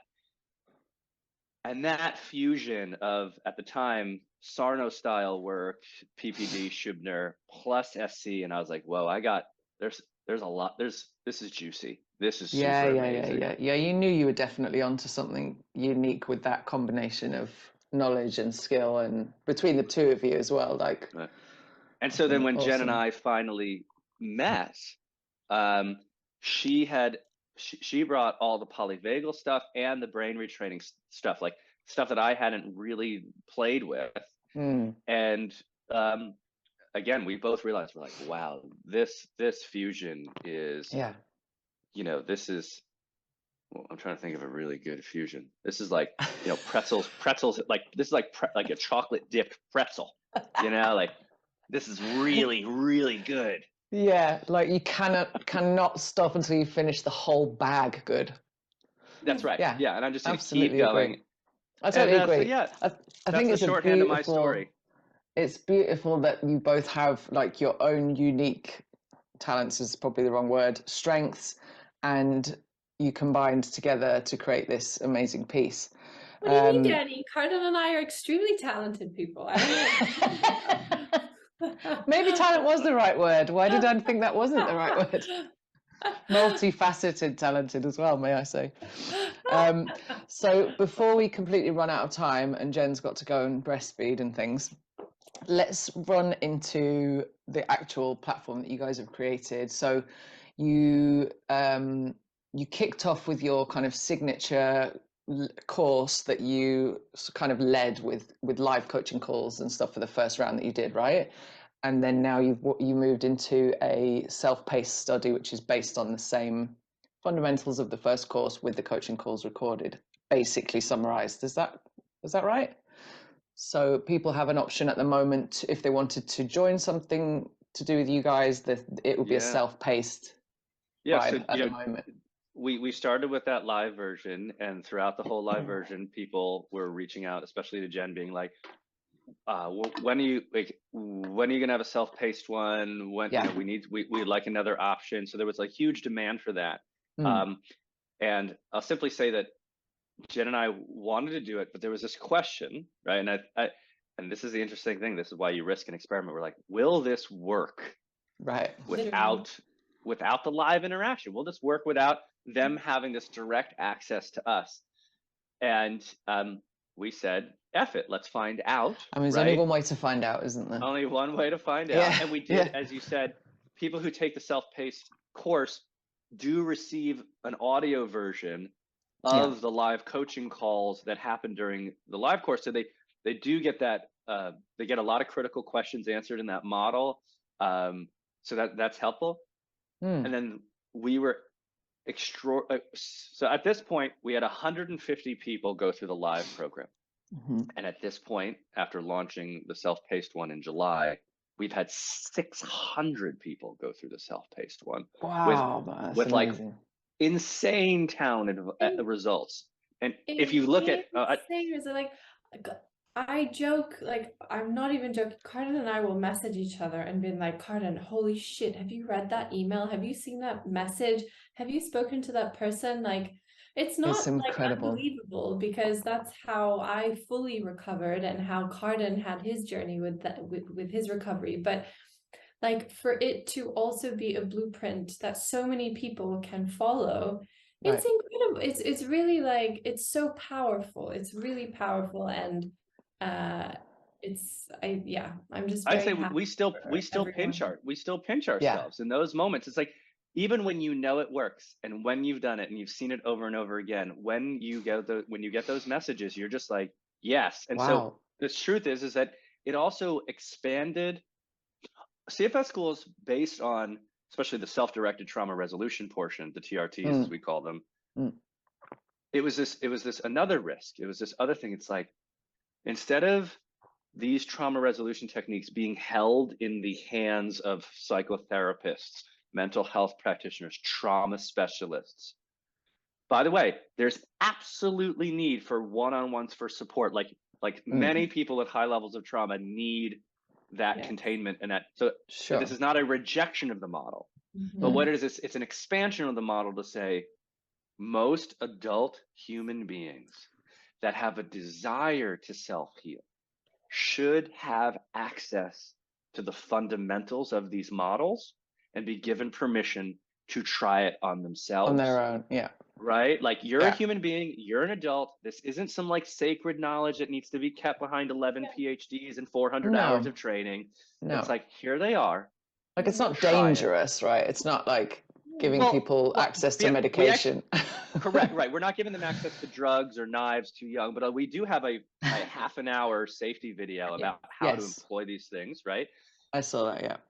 And that fusion of, at the time, Sarno style work, PPD, Shubner, plus SC. And I was like, whoa, there's a lot, this is juicy. This is super amazing. Yeah. You knew you were definitely onto something unique with that combination of knowledge and skill, and between the two of you as well. Like, and so then when Jen and I finally met, she brought all the polyvagal stuff and the brain retraining stuff, like stuff that I hadn't really played with. And again, we both realized, we're like, wow, this fusion is, this is, well, I'm trying to think of a really good fusion. This is like, pretzels, like this is like a chocolate dipped pretzel, like this is really, really good. Yeah, like you cannot stop until you finish the whole bag good. That's right. Yeah, and I'm just going to keep going. agree. I totally agree. So yeah, I think it's the shorthand of my story. It's beautiful that you both have like your own unique talents, is probably the wrong word, strengths, and you combined together to create this amazing piece. What do you mean, Danny? Karden and I are extremely talented people. Maybe talent was the right word. Why did I think that wasn't the right word? Multifaceted, talented as well, may I say. So before we completely run out of time and Jen's got to go and breastfeed and things, let's run into the actual platform that you guys have created. So you kicked off with your kind of signature course that you kind of led with live coaching calls and stuff for the first round that you did, right? And then now you moved into a self-paced study, which is based on the same fundamentals of the first course with the coaching calls recorded, basically summarized. Is that right? So people have an option at the moment, if they wanted to join something to do with you guys, that it would be a self-paced vibe at the moment. We started with that live version, and throughout the whole live version, people were reaching out, especially to Jen, being like, when are you gonna have a self-paced one? When we'd like another option. So there was a huge demand for that. And I'll simply say that Jen and I wanted to do it, but there was this question, right? And and this is the interesting thing. This is why you risk an experiment. We're like, will this work? Right. Without the live interaction? Will this work without them having this direct access to us? And we said, F it, let's find out. I mean, there's only one way to find out, isn't there? Only one way to find out. And we did, as you said, people who take the self-paced course do receive an audio version of the live coaching calls that happen during the live course. So they do get that, they get a lot of critical questions answered in that model. So that's helpful. And then we were so at this point, we had 150 people go through the live program. And at this point, after launching the self-paced one in July, we've had 600 people go through the self-paced one. Wow, with like insane talent results. And if you look at I joke, like, I'm not even joking. Karden and I will message each other and be like, Karden, holy shit, have you read that email? Have you seen that message? Have you spoken to that person? Like, it's not like unbelievable, because that's how I fully recovered and how Karden had his journey with that, with his recovery. But like, for it to also be a blueprint that so many people can follow, it's incredible. It's really like, it's so powerful. It's really powerful. And I'm just very I'd say happy we still pinch ourselves in those moments. It's like, even when you know it works and when you've done it and you've seen it over and over again, when you get those messages, you're just like, yes. And so the truth is that it also expanded. CFS School is based on, especially the self-directed trauma resolution portion, the TRTs as we call them. It was this another risk. It was this other thing. It's like, instead of these trauma resolution techniques being held in the hands of psychotherapists, mental health practitioners, trauma specialists. By the way, there's absolutely need for one-on-ones for support. Like many people with high levels of trauma need that containment and that. So this is not a rejection of the model, but what it is, it's an expansion of the model to say most adult human beings that have a desire to self-heal should have access to the fundamentals of these models and be given permission to try it on themselves. On their own, Right? Like, you're a human being, you're an adult. This isn't some like sacred knowledge that needs to be kept behind 11 PhDs and 400 hours of training. It's like, here they are. Like, it's not dangerous, right? It's not like giving people access to medication. Correct, right. We're not giving them access to drugs or knives too young, but we do have a half an hour safety video about how to employ these things, right? I saw that,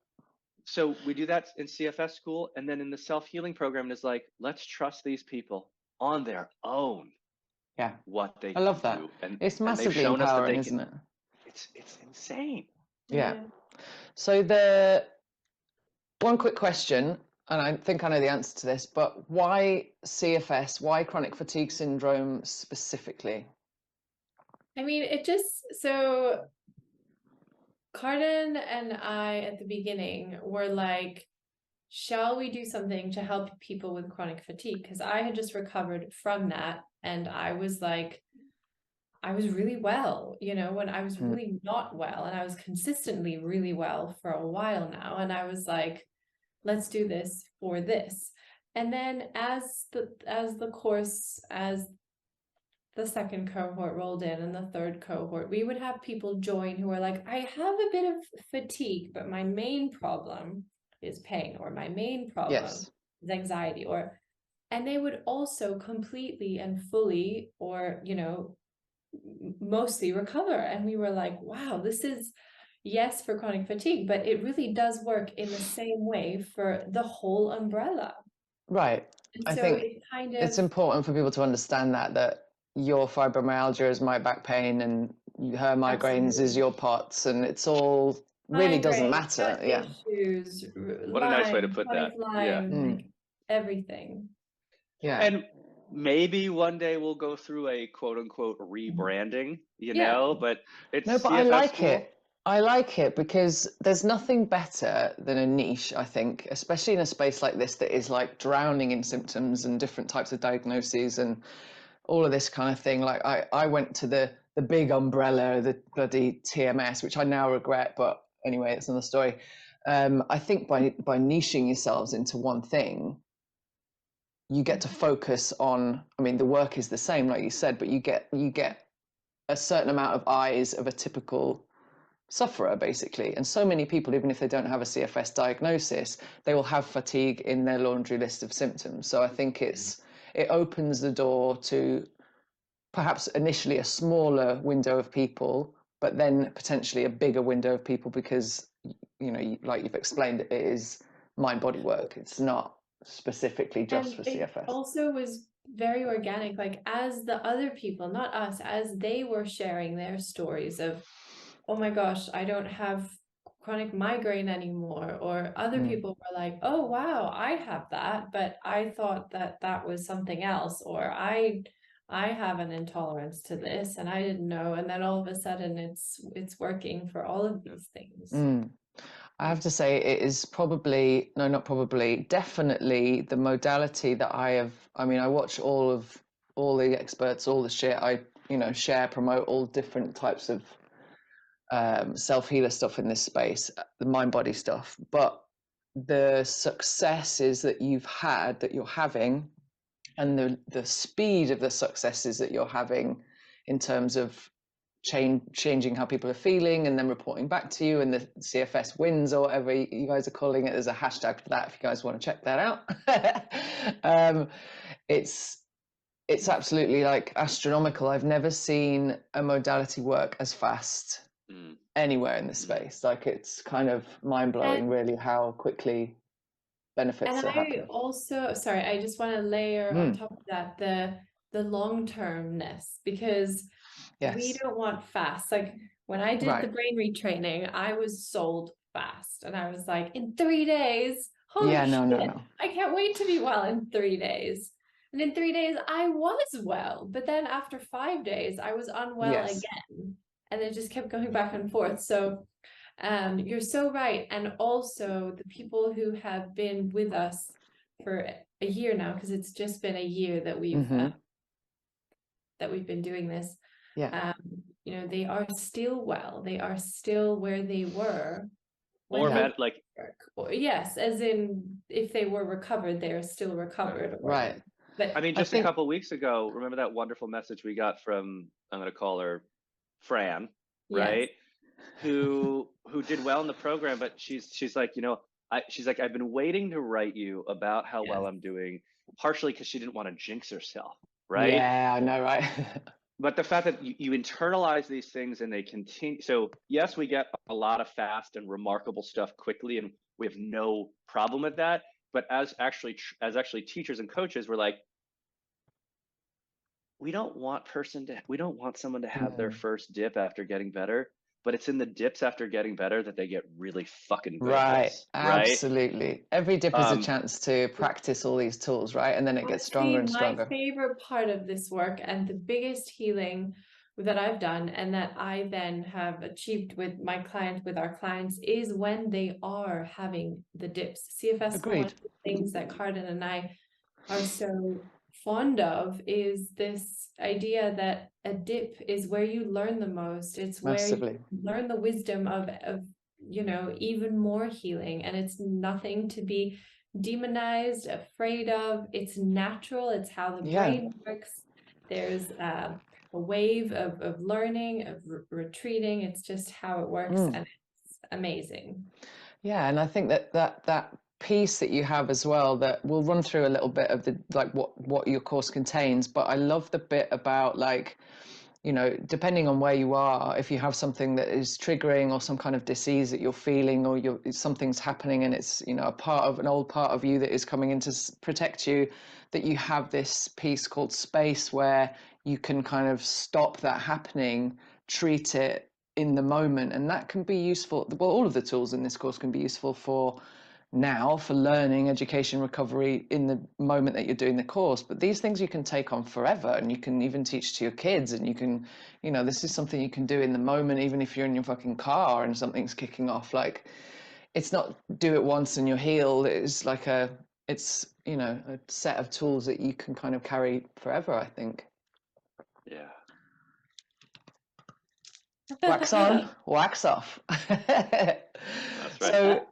So we do that in CFS School, and then in the self-healing program is like, let's trust these people on their own. What they I love that. And it's massively empowering, isn't it? It's insane. So the one quick question, and I think I know the answer to this, but why CFS? Why chronic fatigue syndrome specifically? I mean, so Karden and I at the beginning were like, shall we do something to help people with chronic fatigue? Because I had just recovered from that, and I was like, I was really well, when I was really not well, and I was consistently really well for a while now. And I was like, let's do this for this. And then as the second cohort rolled in and the third cohort, we would have people join who are like, I have a bit of fatigue, but my main problem is pain, or my main problem is anxiety, and they would also completely and fully, or, mostly recover. And we were like, wow, this is, yes, for chronic fatigue, but it really does work in the same way for the whole umbrella. Right. And I so think it's important for people to understand that your fibromyalgia is my back pain and her migraines is your POTS, and it's all really doesn't matter. What a nice way to put that. Lyme, like everything. And maybe one day we'll go through a quote unquote rebranding, but it's No, but I CFS like School. it. I like it because there's nothing better than a niche, I think, especially in a space like this that is like drowning in symptoms and different types of diagnoses and all of this kind of thing. Like I went to the big umbrella, the bloody TMS, which I now regret, but anyway, it's another story. I think by niching yourselves into one thing, you get to focus on, I mean, the work is the same, like you said, but you get a certain amount of eyes of a typical sufferer, basically. And so many people, even if they don't have a CFS diagnosis, they will have fatigue in their laundry list of symptoms. So I think it opens the door to perhaps initially a smaller window of people, but then potentially a bigger window of people because, like you've explained, it is mind-body work. It's not specifically just And for it CFS. also was very organic, like as the other people, not us, as they were sharing their stories of, oh my gosh, I don't have chronic migraine anymore, or other people were like, oh wow, I have that, but I thought that that was something else, or I have an intolerance to this and I didn't know, and then all of a sudden it's working for all of these things. I have to say it is probably, no, not probably, definitely the modality that I watch all the experts, all the shit. I, share, promote all different types of self-healer stuff in this space, the mind-body stuff. But the successes that you've had, that you're having, and the speed of the successes that you're having in terms of changing how people are feeling and then reporting back to you, and the CFS wins or whatever you guys are calling it. There's a hashtag for that if you guys want to check that out. It's absolutely like astronomical. I've never seen a modality work as fast anywhere in the space. Like, it's kind of mind-blowing, really, how quickly benefits And are I happening. also, sorry, I just want to layer on top of that the long-termness, because we Yes. don't want fast. Like when I did the Right. brain retraining, I was sold fast, and I was like, in 3 days, holy Yeah, no, no, shit, no. I can't wait to be well in 3 days. And in 3 days, I was well. But then after 5 days, I was unwell Yes. again. And it just kept going back and forth. So you're so right. And also the people who have been with us for a year now, because it's just been a year that we've been doing this. Yeah. They are still well. They are still where they were when Or they met like work. Or, yes, as in if they were recovered, they are still recovered. Right. But I mean, I just a think, couple of weeks ago, remember that wonderful message we got from, I'm going to call her Fran, yes. right? Who did well in the program, but she's like, she's like, I've been waiting to write you about how Yes. well I'm doing, partially because she didn't want to jinx herself, right? Yeah, I know, right? But the fact that you internalize these things and they continue. So yes, we get a lot of fast and remarkable stuff quickly, and we have no problem with that. But as actually teachers and coaches, we're like, we don't want someone to have their first dip after getting better, but it's in the dips after getting better that they get really fucking good at Right. this, right? Absolutely. Every dip is a chance to practice all these tools, right? And then it gets stronger Honestly, and my stronger. favorite part of this work and the biggest healing that I've done and that I then have achieved with our clients is when they are having the dips. CFS School, one Agreed. of the things that Karden and I are so fond of is this idea that a dip is where you learn the most. It's where you Massively. learn the wisdom of even more healing, and it's nothing to be demonized, afraid of. It's natural. It's how the Yeah. brain works. There's a wave of learning, of retreating. It's just how it works, and it's amazing. Yeah, and I think that piece that you have as well, that we'll run through a little bit of the like what your course contains, but I love the bit about, like, depending on where you are, if you have something that is triggering or some kind of disease that you're feeling, or something's happening and it's, an old part of you that is coming in to protect you, that you have this piece called space where you can kind of stop that happening, treat it in the moment. And that can be useful. Well, all of the tools in this course can be useful for now for learning, education, recovery in the moment that you're doing the course. But these things you can take on forever, and you can even teach to your kids, and you can, you know, this is something you can do in the moment, even if you're in your fucking car and something's kicking off. Like, it's not do it once and you're healed. It's like it's, you know, a set of tools that you can kind of carry forever, I think. Yeah. Wax on, wax off. That's right. So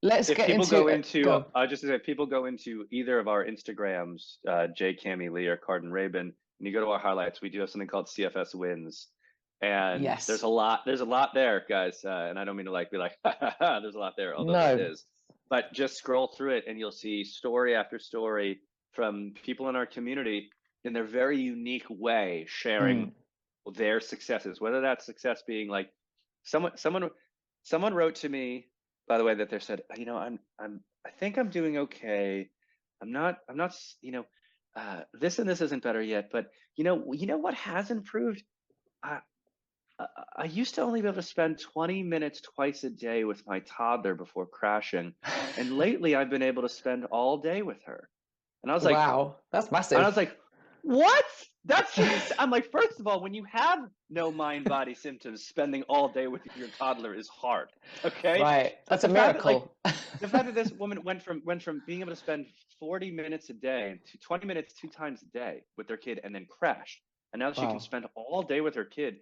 let's If get people into go into, go. just to say, if people go into either of our Instagrams, J, Cami, Lee, or Karden Rabin, and you go to our highlights, we do have something called CFS Wins, and Yes. there's a lot there, guys. And I don't mean to like be like, there's a lot there, although No. there is. But just scroll through it, and you'll see story after story from people in our community in their very unique way, sharing their successes. Whether that success being like someone wrote to me, by the way, that they said, you know, I think I'm doing okay. I'm not, you know, this and this isn't better yet, but you know what has improved? I used to only be able to spend 20 minutes twice a day with my toddler before crashing, and lately I've been able to spend all day with her. And I was like, wow, that's massive. And I was like, what? That shouldn't. I'm like, first of all, when you have no mind-body symptoms, spending all day with your toddler is hard. Okay, right? But That's a miracle. the fact that this woman went from being able to spend 40 minutes a day to 20 minutes 2 times a day with their kid, and then crashed, and now she can spend all day with her kid.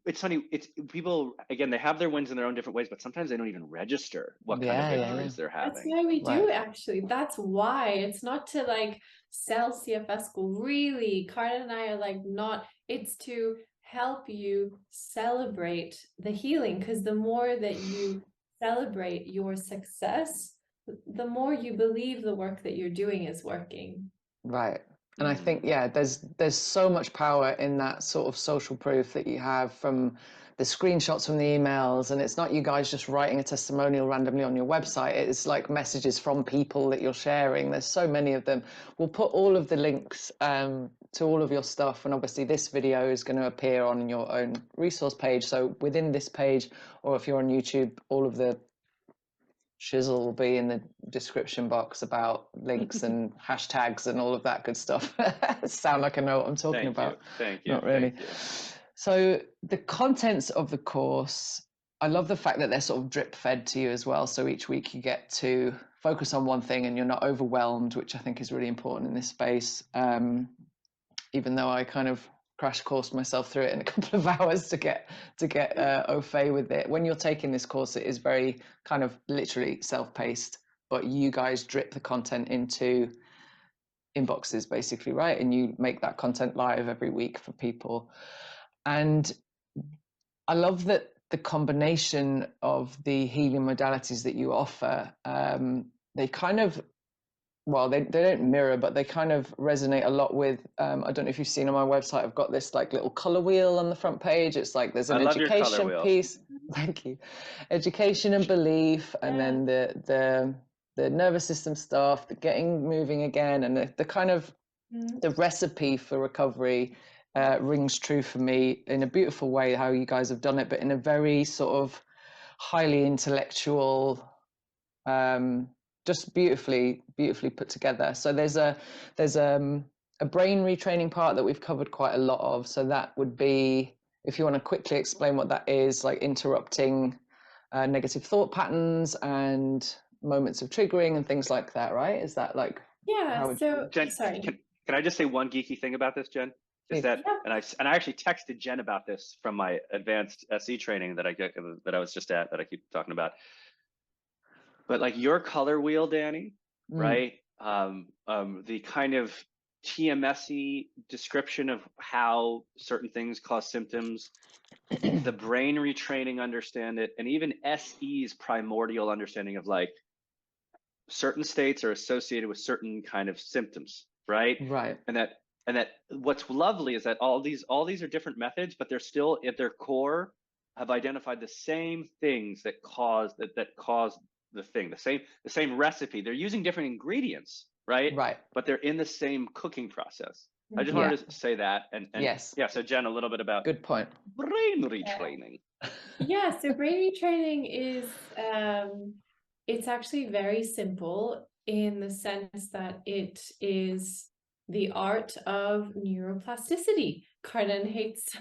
It's funny. It's people, again, they have their wins in their own different ways, but sometimes they don't even register what kind of victories they're having. That's why we do, actually. That's why. It's not to like sell CFS School. Really, Karden and I are like not. It's to help you celebrate the healing, because the more that you celebrate your success, the more you believe the work that you're doing is working. Right. And I think, yeah, there's so much power in that sort of social proof that you have from the screenshots from the emails. And it's not you guys just writing a testimonial randomly on your website. It's like messages from people that you're sharing. There's so many of them. We'll put all of the links to all of your stuff. And obviously this video is going to appear on your own resource page. So within this page, or if you're on YouTube, all of the shizzle will be in the description box about links and hashtags and all of that good stuff. Sound like I know what I'm talking about. Thank you. Not really. Thank you. So the contents of the course, I love the fact that they're sort of drip fed to you as well. So each week you get to focus on one thing and you're not overwhelmed, which I think is really important in this space. Even though I kind of crash coursed myself through it in a couple of hours to get au fait with it. When you're taking this course, it is very kind of literally self-paced, but you guys drip the content into inboxes basically, right? And you make that content live every week for people. And I love that the combination of the healing modalities that you offer, they kind of, well, they don't mirror, but they kind of resonate a lot with, I don't know if you've seen on my website, I've got this like little color wheel on the front page. It's like there's an education piece. Thank you. Education and belief, and then the nervous system stuff, the getting moving again, and the kind of the recipe for recovery rings true for me in a beautiful way, how you guys have done it, but in a very sort of highly intellectual, just beautifully put together. So there's a brain retraining part that we've covered quite a lot of. So that would be, if you want to quickly explain what that is, like interrupting negative thought patterns and moments of triggering and things like that, right? Is that like, so Jen, sorry, can I just say one geeky thing about this, Jen? Is that, and I actually texted Jen about this from my advanced SE training that I was just at, that I keep talking about. But like your color wheel, Danny, right? The kind of TMS-y description of how certain things cause symptoms, the brain retraining understand it, and even SE's primordial understanding of like certain states are associated with certain kind of symptoms, right? Right. And that what's lovely is that all these are different methods, but they're still at their core have identified the same things that cause the thing, the same recipe. They're using different ingredients, right? Right. But they're in the same cooking process. I just wanted to say that. And yes. Yeah, so Jen, a little bit about good point. Brain retraining. So brain retraining is It's actually very simple in the sense that it is the art of neuroplasticity. Karden hates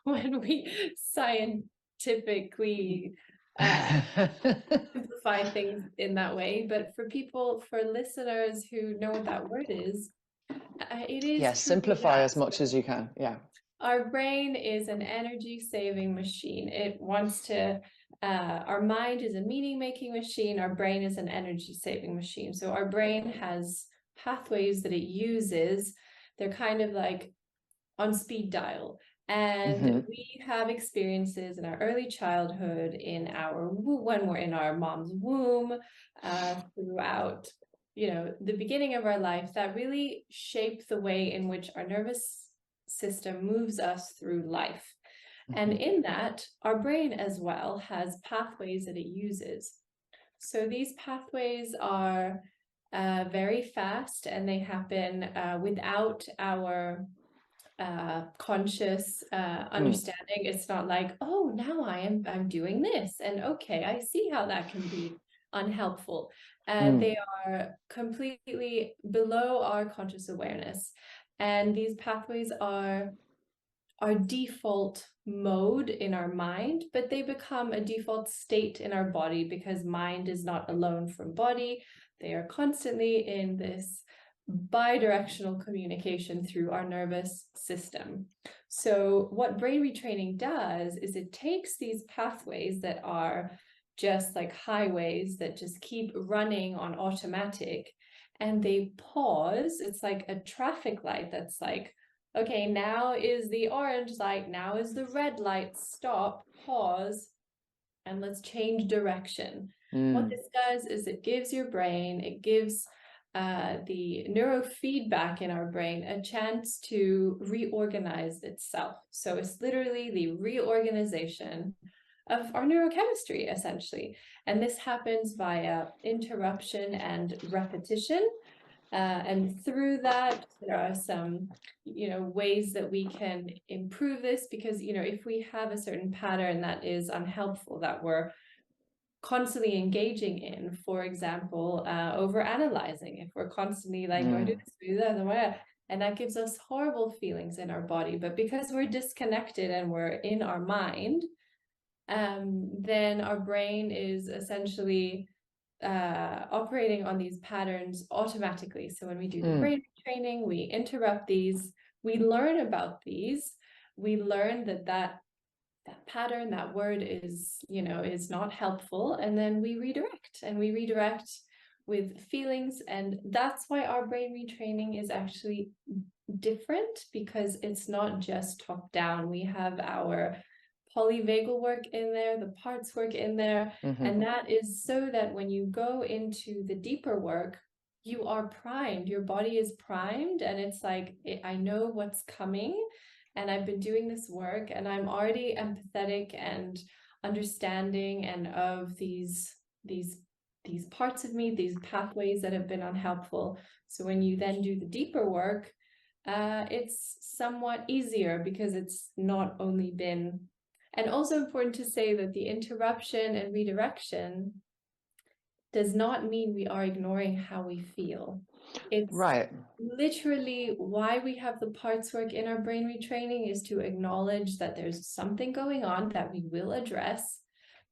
when we scientifically simplify things in that way, but for listeners who know what that word is, it is Yes, truly simplify that. as much as you can. Yeah. Our brain is an energy saving machine. It wants to, our mind is a meaning making machine. Our brain is an energy saving machine. So our brain has pathways that it uses. They're kind of like on speed dial. And we have experiences in our early childhood, when we're in our mom's womb, throughout, the beginning of our life, that really shape the way in which our nervous system moves us through life. And in that, our brain as well has pathways that it uses. So these pathways are very fast, and they happen without our conscious understanding. It's not like, oh, now I'm doing this, and okay, I see how that can be unhelpful. They are completely below our conscious awareness, and these pathways are our default mode in our mind, but they become a default state in our body because mind is not alone from body. They are constantly in this bidirectional communication through our nervous system. So what brain retraining does is it takes these pathways that are just like highways that just keep running on automatic, and they pause. It's like a traffic light that's like, okay, now is the orange light, now is the red light, stop, pause, and let's change direction. What this does is it gives your brain, it gives the neurofeedback in our brain a chance to reorganize itself. So it's literally the reorganization of our neurochemistry, essentially. And this happens via interruption and repetition. And through that, there are some, ways that we can improve this, because, if we have a certain pattern that is unhelpful, that we're constantly engaging in, for example, over analyzing, if we're constantly like, do I do this, do that, and that gives us horrible feelings in our body. But because we're disconnected and we're in our mind, then our brain is essentially operating on these patterns automatically. So when we do the brain training, we interrupt these, we learn about these, we learn that pattern, that word is, is not helpful, and then we redirect with feelings. And that's why our brain retraining is actually different, because it's not just top down. We have our polyvagal work in there, the parts work in there, and that is so that when you go into the deeper work, you are primed, your body is primed, and it's like, I know what's coming, and I've been doing this work, and I'm already empathetic and understanding and of these parts of me, these pathways that have been unhelpful. So when you then do the deeper work, it's somewhat easier, because it's not only been. And also important to say that the interruption and redirection does not mean we are ignoring how we feel. It's literally why we have the parts work in our brain retraining, is to acknowledge that there's something going on that we will address,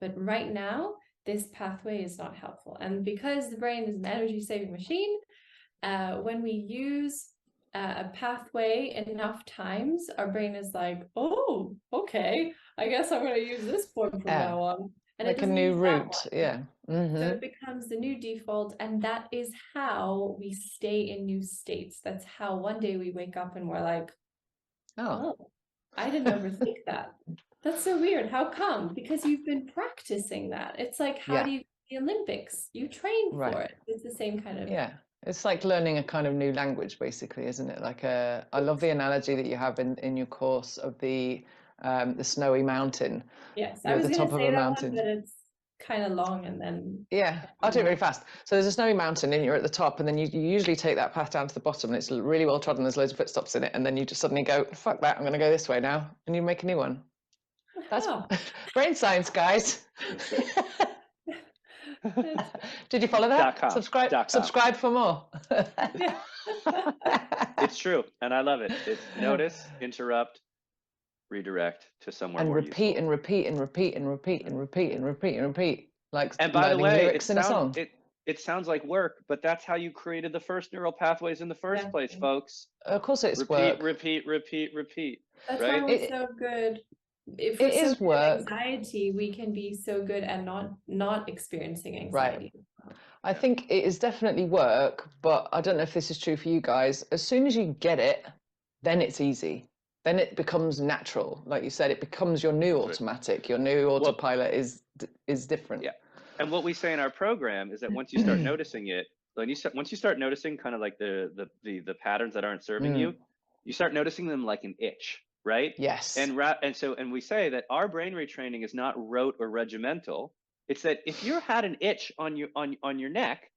but right now this pathway is not helpful. And because the brain is an energy saving machine, when we use a pathway enough times, our brain is like, oh, okay, I guess I'm going to use this one from now on. And like a new route. Yeah. So it becomes the new default, and that is how we stay in new states. That's how one day we wake up and we're like, oh, I didn't overthink that. That's so weird. How come? Because you've been practicing that. It's like, how do you the Olympics? You train for it. It's the same kind of. Yeah. It's like learning a kind of new language, basically, isn't it? Like I love the analogy that you have in your course of the snowy mountain. Yes, You're I was at the going top to of say a that mountain. one, but it's kind of long, and then. Yeah, I'll do it really fast. So there's a snowy mountain, and you're at the top, and then you usually take that path down to the bottom, and it's really well trodden. There's loads of footsteps in it, and then you just suddenly go, fuck that, I'm going to go this way now, and you make a new one. That's brain science, guys. Did you follow that? .com. Subscribe for more. Yeah. It's true, and I love it. It's notice, interrupt, redirect to somewhere And more repeat useful. and repeat and repeat and repeat and repeat and repeat and repeat, like And by the learning way, lyrics in a song. it sounds like work, but that's how you created the first neural pathways in the first place, folks. Of course it's Repeat, work. repeat. That's right? why we're so good. If we're It so is good at work. anxiety, we can be so good at not experiencing anxiety. Right. I think it is definitely work, but I don't know if this is true for you guys. As soon as you get it, then it's easy. Then it becomes natural. Like you said, it becomes your new automatic. Your new autopilot is different. Yeah. And what we say in our program is that once you start noticing it, once you start noticing kind of like the patterns that aren't serving you, you start noticing them like an itch, right? Yes. And we say that our brain retraining is not rote or regimental. It's that if you had an itch on your neck,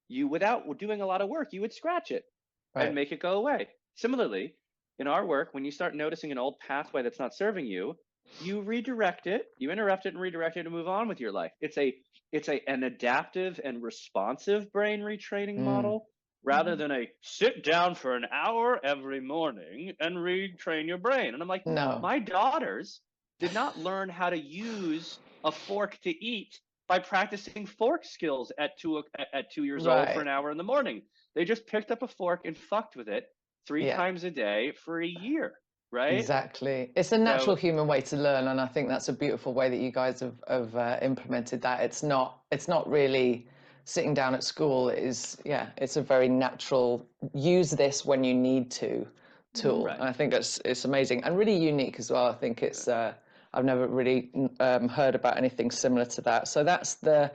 you, without doing a lot of work, you would scratch it and make it go away. Similarly, in our work, when you start noticing an old pathway that's not serving you, you redirect it, you interrupt it and redirect it and move on with your life. It's an adaptive and responsive brain retraining model, rather than a sit down for an hour every morning and retrain your brain. And I'm like, no, my daughters did not learn how to use a fork to eat by practicing fork skills at 2 years old for an hour in the morning. They just picked up a fork and fucked with it 3 times a day for a year. Right? Exactly. It's a natural human way to learn, and I think that's a beautiful way that you guys have implemented that. It's not really sitting down at school. It's a very natural, use this when you need to tool. And I think it's amazing and really unique as well. I think it's I've never really heard about anything similar to that. So that's the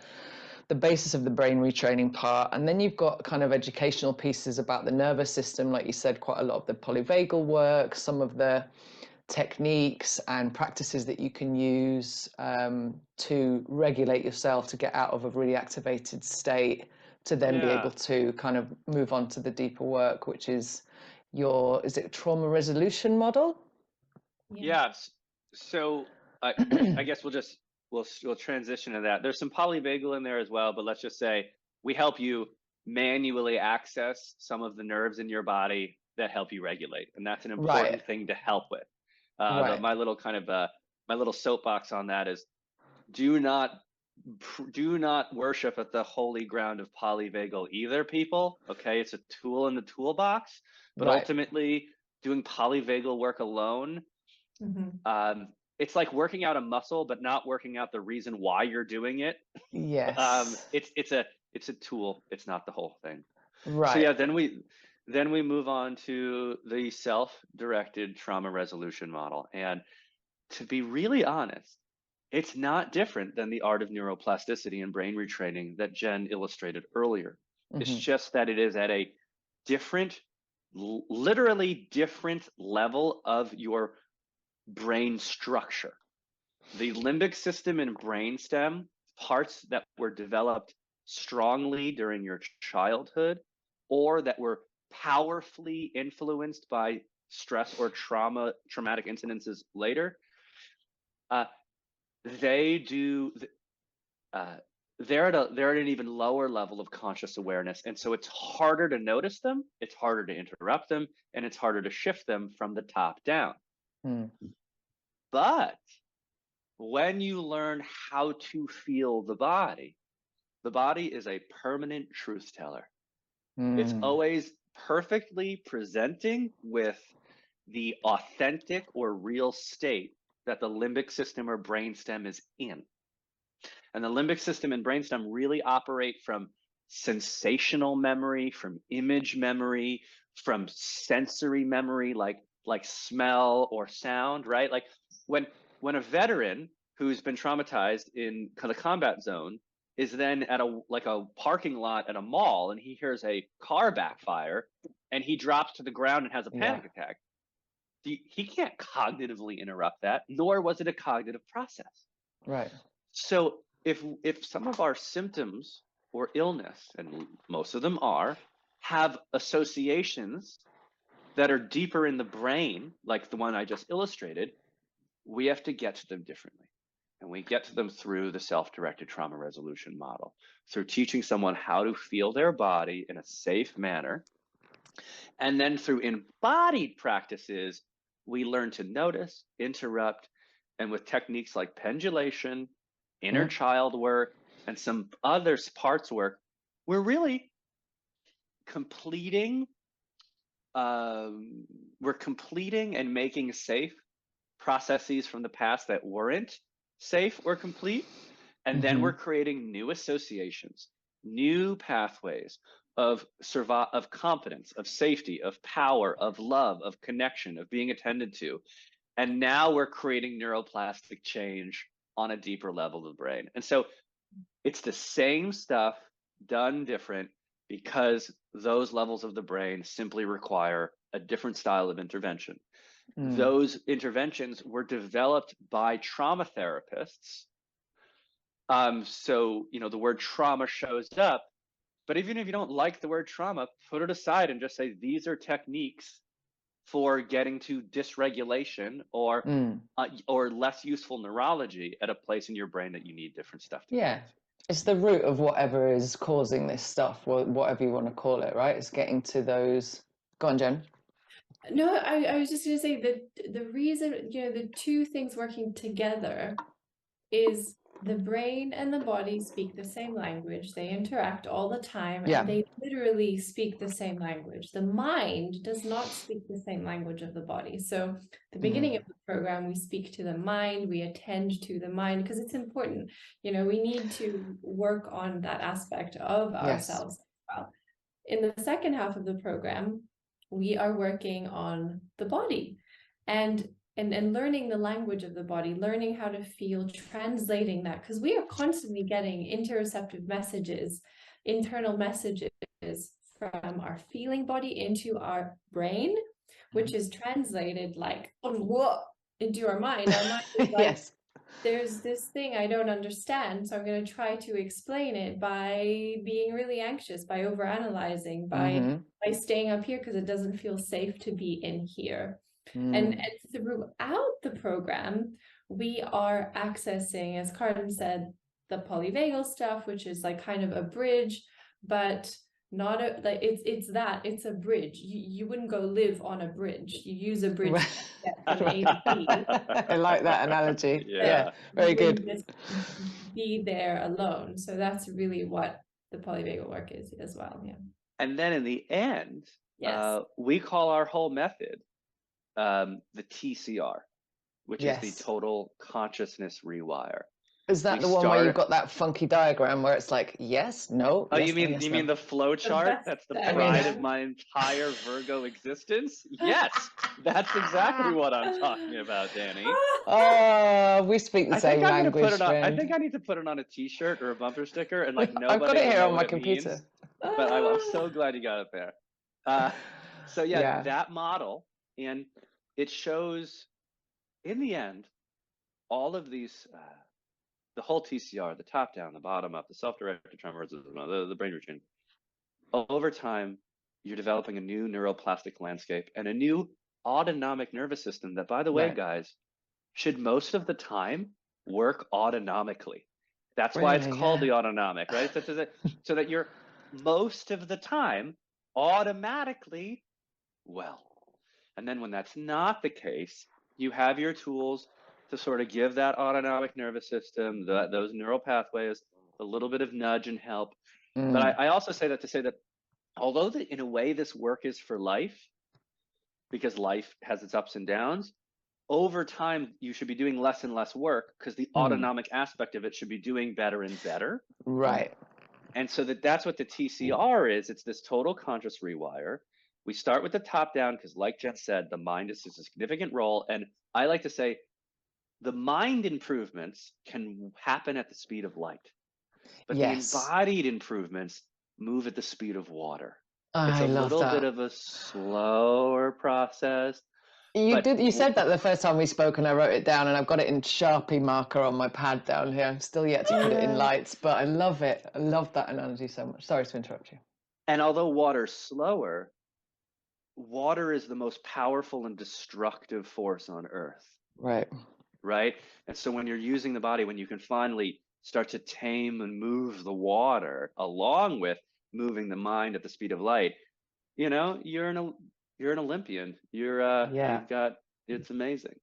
basis of the brain retraining part. And then you've got kind of educational pieces about the nervous system, like you said, quite a lot of the polyvagal work, some of the techniques and practices that you can use to regulate yourself, to get out of a really activated state, to then be able to kind of move on to the deeper work, which is is it trauma resolution model? Yes. So I guess we'll transition to that. There's some polyvagal in there as well, but let's just say we help you manually access some of the nerves in your body that help you regulate, and that's an important thing to help with. My little kind of my little soapbox on that is do not worship at the holy ground of polyvagal either, people. Okay, it's a tool in the toolbox, but ultimately doing polyvagal work alone, it's like working out a muscle but not working out the reason why you're doing it. Yes. It's a tool, it's not the whole thing. Right. So yeah, then we move on to the self-directed trauma resolution model. And to be really honest, it's not different than the art of neuroplasticity and brain retraining that Jen illustrated earlier. It's just that it is at a different, literally different level of your brain structure. The limbic system and brainstem, parts that were developed strongly during your childhood or that were powerfully influenced by stress or traumatic incidences later, they're at an even lower level of conscious awareness, and so it's harder to notice them, it's harder to interrupt them, and it's harder to shift them from the top down. But when you learn how to feel the body is a permanent truth teller. It's always perfectly presenting with the authentic or real state that the limbic system or brainstem is in. And the limbic system and brainstem really operate from sensational memory, from image memory, from sensory memory, like smell or sound, right? Like when a veteran who's been traumatized in the combat zone is then at a parking lot at a mall and he hears a car backfire and he drops to the ground and has a panic attack. He can't cognitively interrupt that, nor was it a cognitive process. Right. So if some of our symptoms or illness, and most of them have associations that are deeper in the brain, like the one I just illustrated, we have to get to them differently. And we get to them through the self-directed trauma resolution model, through teaching someone how to feel their body in a safe manner. And then through embodied practices, we learn to notice, interrupt, and with techniques like pendulation, inner child work, and some other parts work, we're really completing and making safe processes from the past that weren't safe or complete. And then we're creating new associations, new pathways of confidence, of safety, of power, of love, of connection, of being attended to. And now we're creating neuroplastic change on a deeper level of the brain. And so it's the same stuff done different, because those levels of the brain simply require a different style of intervention. Those interventions were developed by trauma therapists. So, the word trauma shows up, but even if you don't like the word trauma, put it aside and just say, these are techniques for getting to dysregulation or less useful neurology at a place in your brain that you need different stuff to get to. It's the root of whatever is causing this stuff, whatever you want to call it, right? It's getting to those. Go on, Jen. No, I was just going to say that the reason, the two things working together is the brain and the body speak the same language. They interact all the time, and they literally speak the same language. The mind does not speak the same language of the body. So the beginning of the program, we speak to the mind, we attend to the mind, because it's important. We need to work on that aspect of ourselves as well. In the second half of the program, we are working on the body and learning the language of the body, learning how to feel, translating that, because we are constantly getting interoceptive messages, internal messages from our feeling body into our brain, which is translated like into our mind. Our mind is like, there's this thing I don't understand, so I'm going to try to explain it by being really anxious, by overanalyzing, by staying up here because it doesn't feel safe to be in here. And throughout the program, we are accessing, as Karden said, the polyvagal stuff, which is like kind of a bridge, but not it's a bridge. You wouldn't go live on a bridge. You use a bridge to get from A to B. I like that analogy. Yeah, very good. Just be there alone. So that's really what the polyvagal work is as well. Yeah. And then in the end, we call our whole method the TCR, which is the total consciousness rewire. Is that the one where you've got that funky diagram where it's like, yes, no? Oh, yes, you mean no, yes, you mean the flow chart? That's the pride of my entire Virgo existence. Yes, that's exactly what I'm talking about, Danny. Oh, we speak the same language, I think I need to put it on a T-shirt or a bumper sticker, and like nobody I've got it here on my computer. Means, but I'm so glad you got it there. So that model, and it shows in the end all of these. The whole TCR, the top down, the bottom up, the self-directed trauma resolution, the brain routine. Over time, you're developing a new neuroplastic landscape and a new autonomic nervous system that, by the way, guys, should most of the time work autonomically. That's why it's called the autonomic, right? So that you're most of the time automatically well. And then when that's not the case, you have your tools to sort of give that autonomic nervous system, those neural pathways, a little bit of nudge and help. But I also say that to say that although in a way this work is for life, because life has its ups and downs, over time you should be doing less and less work because the autonomic aspect of it should be doing better and better. Right. And so that's what the TCR is. It's this total conscious rewire. We start with the top down because, like Jen said, the mind is a significant role. And I like to say, the mind improvements can happen at the speed of light, but the embodied improvements move at the speed of water. It's a little bit of a slower process. You said that the first time we spoke, and I wrote it down, and I've got it in Sharpie marker on my pad down here. I'm still yet to put it in lights, but I love it. I love that analogy so much. Sorry to interrupt you. And although water's slower, water is the most powerful and destructive force on Earth. Right. right? And so when you're using the body, when you can finally start to tame and move the water along with moving the mind at the speed of light, you know, you're an Olympian. Yeah, It's amazing.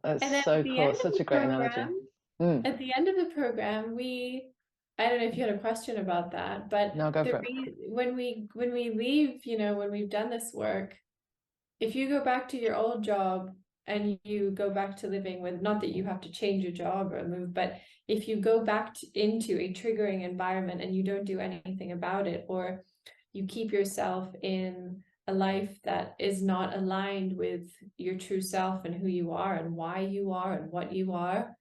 that's And at so the cool. end It's of such the a great analogy. program, Mm. at the end of the program, I don't know if you had a question about that, but No, go for it. when we leave, you know, when we've done this work, if you go back to your old job and you go back to living with, not that you have to change your job or move, but if you go back into a triggering environment and you don't do anything about it, or you keep yourself in a life that is not aligned with your true self and who you are and why you are and what you are,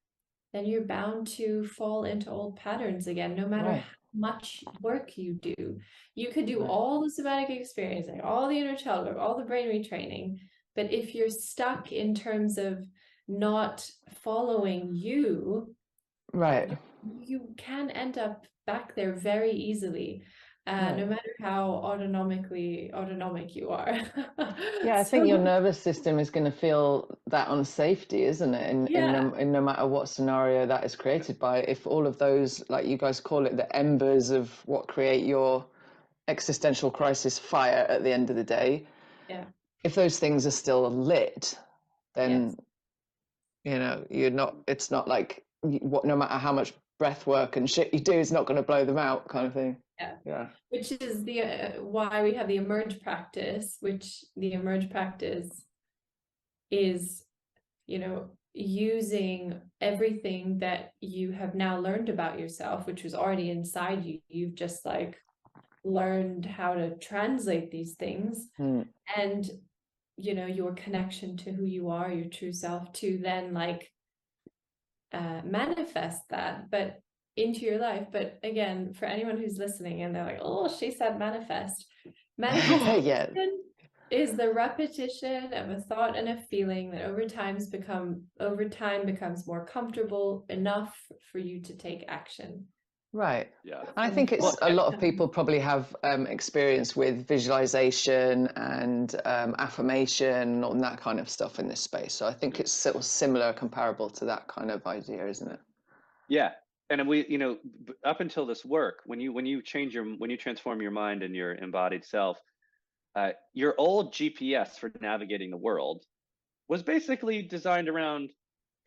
then you're bound to fall into old patterns again, no matter Right. how much work you do. You could do Right. all the somatic experiencing, all the inner child work, all the brain retraining, but if you're stuck in terms of not following you, Right. you can end up back there very easily, no Right. matter how autonomic you are. Yeah, I think your So nervous system is going to feel that unsafety, isn't it? yeah, In no matter what scenario that is created by. If all of those, like you guys call it, the embers of what create your existential crisis fire at the end of the day, yeah, if those things are still lit, yes. then you know it's not like what, no matter how much breath work and shit you do, is not going to blow them out, kind of thing. Yeah. Yeah. Which is the why we have the emerge practice, which the emerge practice is, you know, using everything that you have now learned about yourself, which was already inside you. You've just like learned how to translate these things, and you know, your connection to who you are, your true self, to then like manifest that, but into your life. But again, for anyone who's listening and they're like, oh, she said manifestation Yeah. is the repetition of a thought and a feeling that over time becomes more comfortable enough for you to take action. Right. Yeah. I think it's Well, a lot of people probably have experience with visualization and affirmation and that kind of stuff in this space. So I think it's sort of similar, comparable to that kind of idea, isn't it? yeah. And we, you know, up until this work, when you transform your mind and your embodied self, your old GPS for navigating the world was basically designed around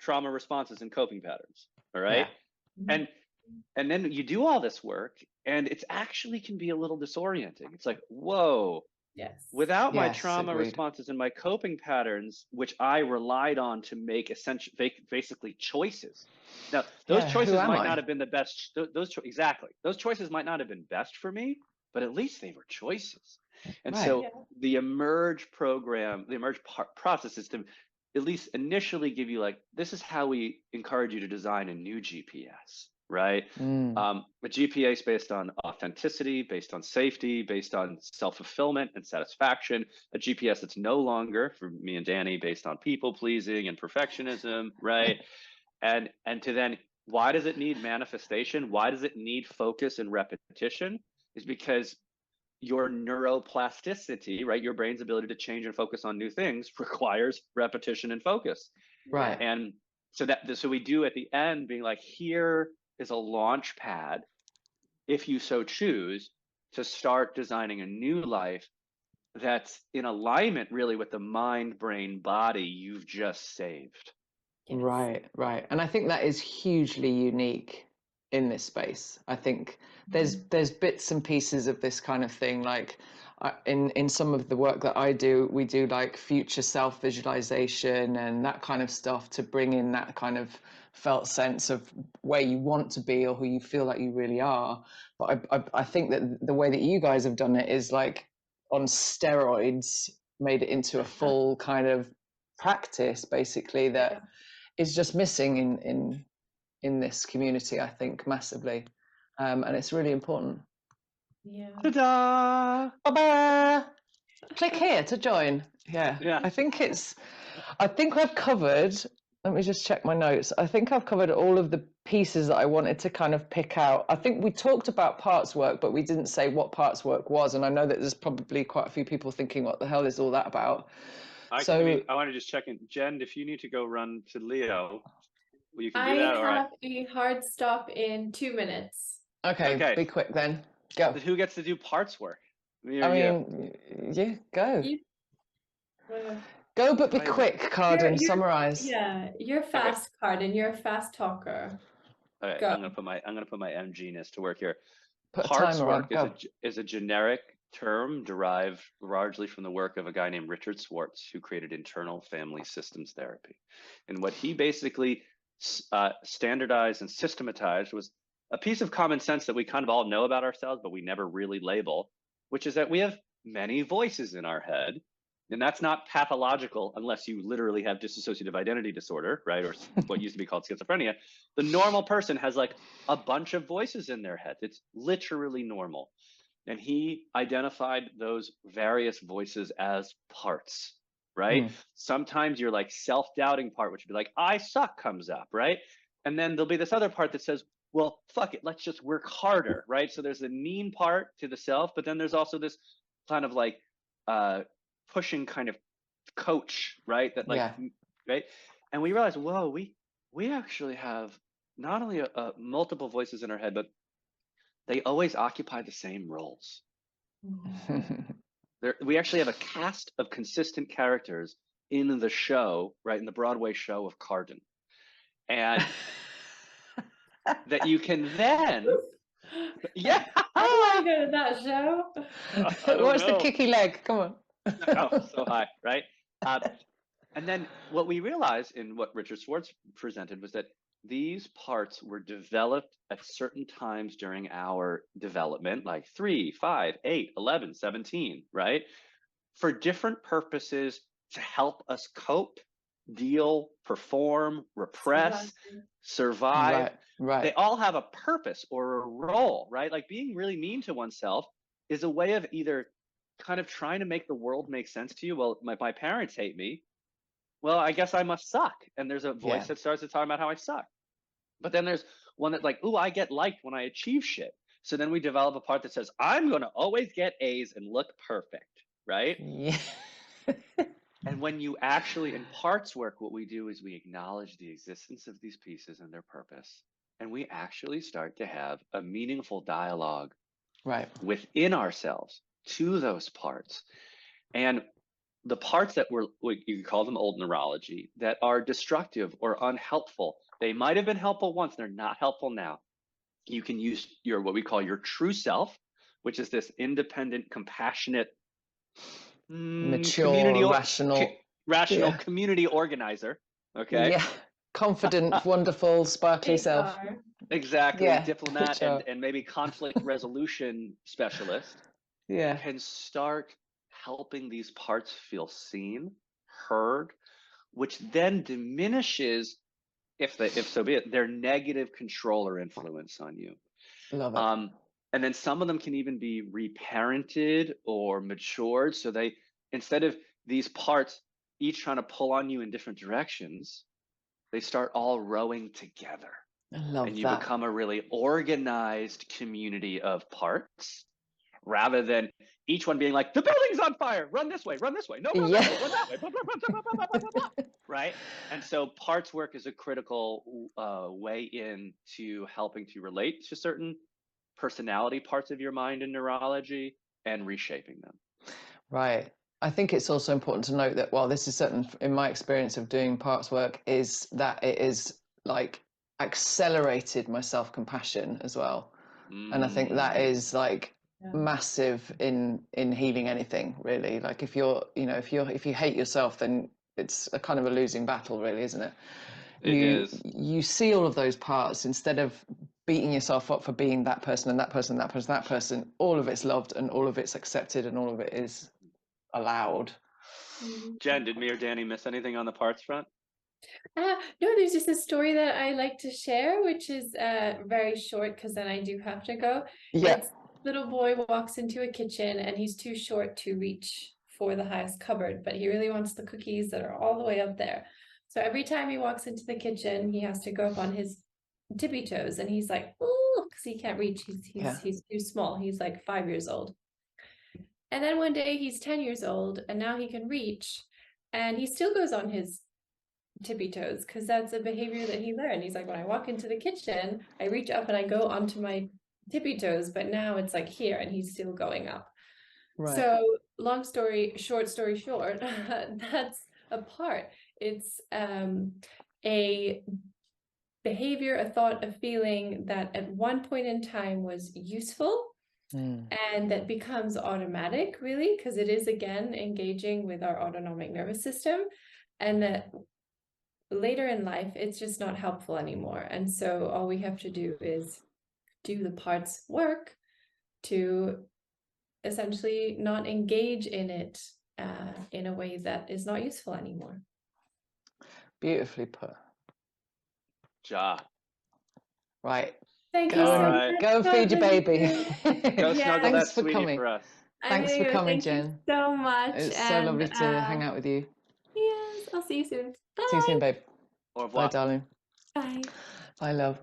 trauma responses and coping patterns. All right. Yeah. And and then you do all this work and it's actually can be a little disorienting. It's like, whoa, Yes. without my Yes, trauma agreed. responses and my coping patterns, which I relied on to make basically choices. Now, those Yeah, who choices am might not I? have been the best. Exactly. Those choices might not have been best for me, but at least they were choices. And Right. so the emerge program, the emerge process is to at least initially give you like, this is how we encourage you to design a new GPS, right? A GPS based on authenticity, based on safety, based on self-fulfillment and satisfaction. A GPS that's no longer, for me and Danny, based on people pleasing and perfectionism, right? And to then, why does it need manifestation? Why does it need focus and repetition? Is because your neuroplasticity, right? Your brain's ability to change and focus on new things requires repetition and focus. Right. And so we do at the end being like, here is a launch pad, if you so choose, to start designing a new life that's in alignment really with the mind, brain, body you've just saved. Yes. Right, right. And I think that is hugely unique in this space. I think there's bits and pieces of this kind of thing. Like in some of the work that I do, we do like future self visualization and that kind of stuff to bring in that kind of felt sense of where you want to be or who you feel like you really are. But I think that the way that you guys have done it is like on steroids, made it into a full kind of practice, basically, that is just missing in this community, I think, massively, and it's really important. Yeah. Ta-da! Bye-bye. Click here to join. Yeah. Yeah. I think I've covered, let me just check my notes. I think I've covered all of the pieces that I wanted to kind of pick out. I think we talked about parts work, but we didn't say what parts work was, and I know that there's probably quite a few people thinking, what the hell is all that about? I want to just check in. Jen, if you need to go run to Leo, well, you can do I that. All right. have a hard stop in 2 minutes. Okay, be quick then. Go. Who gets to do parts work? Me or I you? mean, yeah, go. You, Go, but be Why is it- quick, Karden. Summarize. Yeah, you're fast, Karden. You're a fast talker. All right, Go. I'm gonna put my MG-ness to work here. Put a Parts timer on. work Go. is a generic term derived largely from the work of a guy named Richard Schwartz, who created internal family systems therapy. And what he basically standardized and systematized was a piece of common sense that we kind of all know about ourselves, but we never really label, which is that we have many voices in our head. And that's not pathological unless you literally have dissociative identity disorder, right? Or what used to be called schizophrenia. The normal person has like a bunch of voices in their head. It's literally normal. And he identified those various voices as parts, right? Sometimes your like self-doubting part, which would be like, I suck, comes up, right? And then there'll be this other part that says, well, fuck it, let's just work harder, right? So there's the mean part to the self, but then there's also this kind of like pushing kind of coach, right? That like, right? And we realized, whoa, we actually have not only multiple voices in our head, but they always occupy the same roles. We actually have a cast of consistent characters in the show, right? In the Broadway show of Karden. And that you can then, yeah. How do I go to that show? What's the kicky leg? Come on. Oh, so high, right? And then what we realized in what Richard Schwartz presented was that these parts were developed at certain times during our development, like 3, 5, 8, 11, 17, right? For different purposes to help us cope, deal, perform, repress, survive. Right. They all have a purpose or a role, right? Like being really mean to oneself is a way of either kind of trying to make the world make sense to you. Well, my parents hate me. Well, I guess I must suck. And there's a voice that starts to talk about how I suck. But then there's one that like, ooh, I get liked when I achieve shit. So then we develop a part that says, I'm going to always get A's and look perfect, right? Yeah. And when you actually, in parts work, what we do is we acknowledge the existence of these pieces and their purpose. And we actually start to have a meaningful dialogue within ourselves to those parts. And the parts that you could call them old neurology, that are destructive or unhelpful, they might have been helpful once, they're not helpful now. You can use what we call your true self, which is this independent, compassionate, mature, rational community organizer. Okay. Yeah. Confident, wonderful, sparkly self. Exactly. Diplomat and maybe conflict resolution specialist. Can start helping these parts feel seen, heard, which then diminishes, if so be it, their negative control or influence on you. Love it. And then some of them can even be reparented or matured. So they, instead of these parts each trying to pull on you in different directions, they start all rowing together. I love and you become a really organized community of parts, rather than each one being like, the building's on fire, run this way, no, run that way, run that way, blah, blah, blah, blah, blah, blah, blah, blah. Right? And so parts work is a critical way into helping to relate to certain personality parts of your mind and neurology and reshaping them. Right. I think it's also important to note that while this is certain, in my experience of doing parts work, is that it is like accelerated my self-compassion as well. And I think that is like massive in healing anything, really. Like if you're, if you hate yourself, then it's a kind of a losing battle, really, isn't it? It is. You see all of those parts instead of beating yourself up for being that person and that person, that person, that person. All of it's loved and all of it's accepted and all of it is allowed. Jen, did me or Danny miss anything on the parts front? No, there's just a story that I like to share, which is very short because then I do have to go. Yeah. Little boy walks into a kitchen and he's too short to reach for the highest cupboard, but he really wants the cookies that are all the way up there. So every time he walks into the kitchen, he has to go up on his tippy toes, and he's like, oh, because he can't reach. He's too small. He's like 5 years old. And then one day he's 10 years old, and now he can reach, And he still goes on his tippy toes because that's a behavior that he learned. He's like, when I walk into the kitchen, I reach up and I go onto my tippy toes, but now it's like here, and he's still going up. Right. So long story short, that's a part. It's a behavior, a thought, a feeling that at one point in time was useful, and that becomes automatic, really, because it is, again, engaging with our autonomic nervous system, and that later in life, it's just not helpful anymore. And so all we have to do is do the parts work to essentially not engage in it in a way that is not useful anymore. Beautifully put. Ja. Right. Thank you so much. Go feed your baby. Go snuggle Thanks that for sweetie coming. for us. Thanks for coming, Thank Jen. you so much. It's so lovely to hang out with you. Yes, I'll see you soon. Bye. See you soon, babe. Au revoir. Bye, darling. Bye. Bye, love.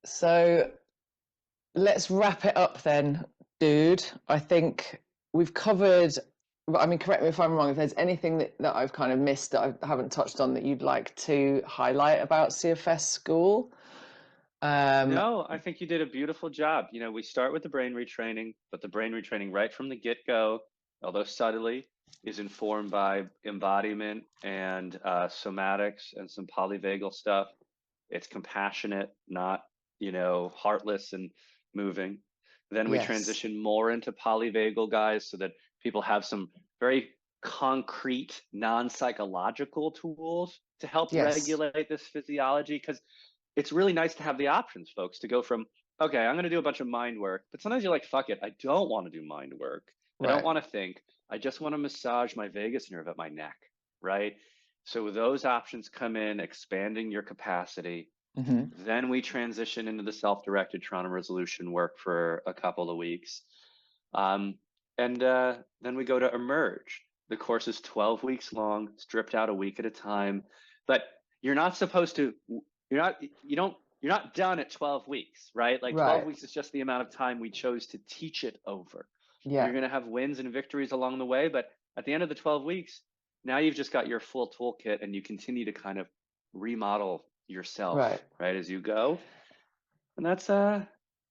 So let's wrap it up then, dude. I think we've covered, I mean, correct me if I'm wrong, if there's anything that I've kind of missed that I haven't touched on that you'd like to highlight about CFS School. No, I think you did a beautiful job. You know, we start with the brain retraining, but the brain retraining right from the get-go, although subtly, is informed by embodiment and somatics and some polyvagal stuff. It's compassionate, not, you know, heartless and moving. Then we transition more into polyvagal, guys, so that people have some very concrete, non-psychological tools to help regulate this physiology. Because it's really nice to have the options, folks, to go from, okay, I'm going to do a bunch of mind work, but sometimes you're like, fuck it, I don't want to do mind work. I don't want to think. I just want to massage my vagus nerve at my neck, right? So those options come in, expanding your capacity. Then we transition into the self-directed trauma resolution work for a couple of weeks. And then we go to emerge. The course is 12 weeks long, stripped out a week at a time, but you're not supposed to, you're not done at 12 weeks, right? Like 12 weeks is just the amount of time we chose to teach it over. You're going to have wins and victories along the way, but at the end of the 12 weeks, now you've just got your full toolkit and you continue to kind of remodel yourself, right, as you go. And that's the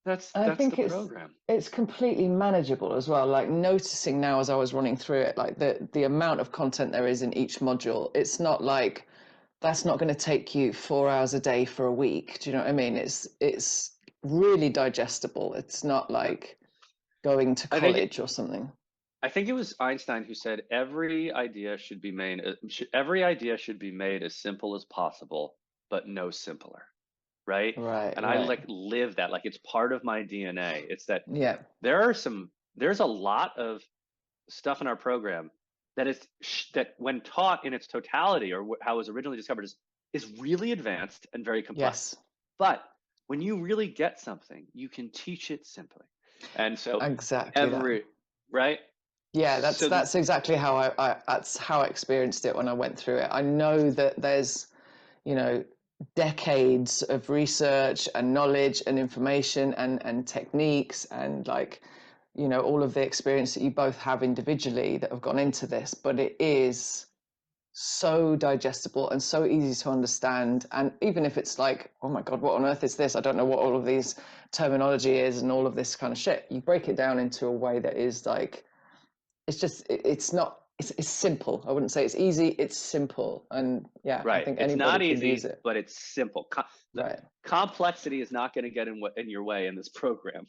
program. It's completely manageable as well. Like noticing now as I was running through it, like the amount of content there is in each module, it's not like that's not going to take you 4 hours a day for a week. Do you know what I mean? It's really digestible. It's not like going to college or something. I think it was Einstein who said every idea should be made as simple as possible, but no simpler. Right. And I like live that, like it's part of my DNA. It's that there's a lot of stuff in our program that when taught in its totality, or how it was originally discovered, is really advanced and very complex. But when you really get something, you can teach it simply. And so right. Yeah, that's exactly how that's how I experienced it when I went through it. I know that there's, you know, decades of research and knowledge and information and techniques and, like, you know, all of the experience that you both have individually that have gone into this, but it is so digestible and so easy to understand. And even if it's like, oh my God, what on earth is this? I don't know what all of these terminology is and all of this kind of shit. You break it down into a way that is like, it's simple. I wouldn't say it's easy, it's simple. And I think it's anybody not can easy, use it. but it's simple. Complexity is not going to get in your way in this program.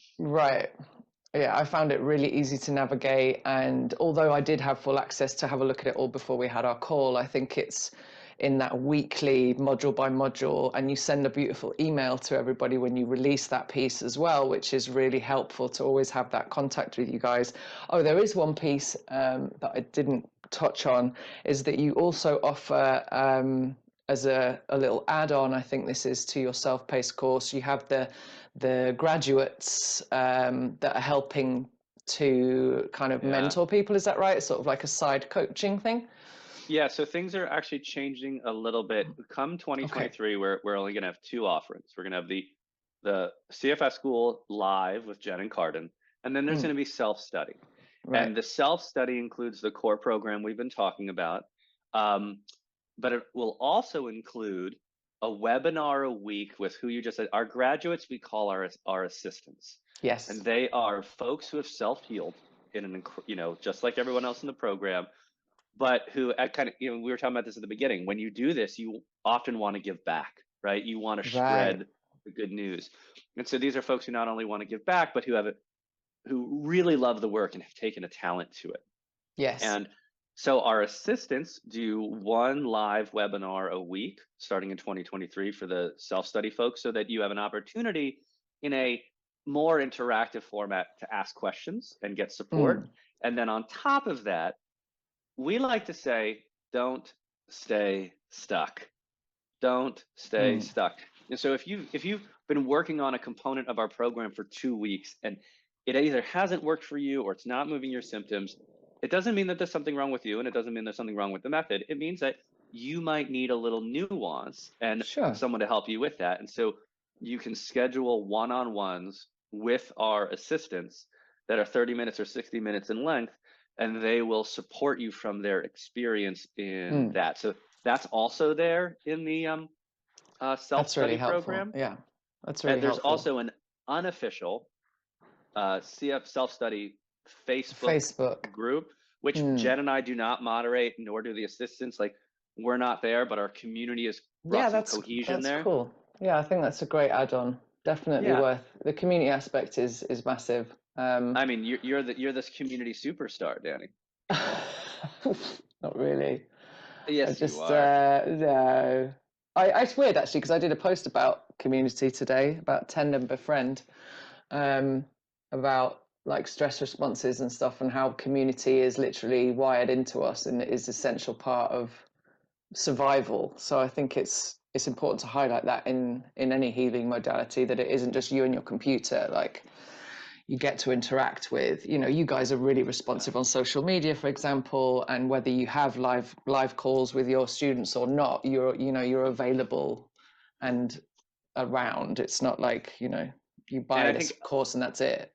Yeah, I found it really easy to navigate. And although I did have full access to have a look at it all before we had our call, I think it's in that weekly module by module, and you send a beautiful email to everybody when you release that piece as well, which is really helpful to always have that contact with you guys. Oh, there is one piece that I didn't touch on, is that you also offer as a little add-on, I think this is to your self-paced course, you have the graduates that are helping to kind of mentor people. Is that right? Sort of like a side coaching thing? Yeah, so things are actually changing a little bit. Come 2023, we're only going to have 2 offerings. We're going to have the CFS School live with Jen and Karden, and then there's going to be self-study. And the self-study includes the core program we've been talking about, But it will also include a webinar a week with who you just said. Our graduates, we call our assistants. Yes. And they are folks who have self-healed in an, just like everyone else in the program, but who we were talking about this at the beginning. When you do this, you often want to give back, right? You want to spread the good news. And so these are folks who not only want to give back, but who really love the work and have taken a talent to it. Yes. And so our assistants do one live webinar a week starting in 2023 for the self-study folks, so that you have an opportunity in a more interactive format to ask questions and get support. And then on top of that, we like to say, don't stay stuck. Don't stay stuck. And so if you've been working on a component of our program for 2 weeks and it either hasn't worked for you or it's not moving your symptoms, it doesn't mean that there's something wrong with you, and it doesn't mean there's something wrong with the method. It means that you might need a little nuance and someone to help you with that. And so you can schedule one-on-ones with our assistants that are 30 minutes or 60 minutes in length, and they will support you from their experience in that. So that's also there in the self-study program. Yeah, that's really and there's helpful. Also an unofficial CF self-study Facebook group, which Jen and I do not moderate, nor do the assistants. Like, we're not there, but our community is brought some cohesion there. That's cool. Yeah, I think that's a great add-on. Definitely worth. The community aspect is massive. I mean, you're this community superstar, Danny. Not really. Yes, you are. No. It's weird actually, because I did a post about community today, about Tend and Befriend, about like stress responses and stuff, and how community is literally wired into us and is an essential part of survival. So I think it's important to highlight that in any healing modality, that it isn't just you and your computer. Like, you get to interact with, you guys are really responsive on social media, for example, and whether you have live calls with your students or not, you're available and around. It's not like, you buy this course and that's it.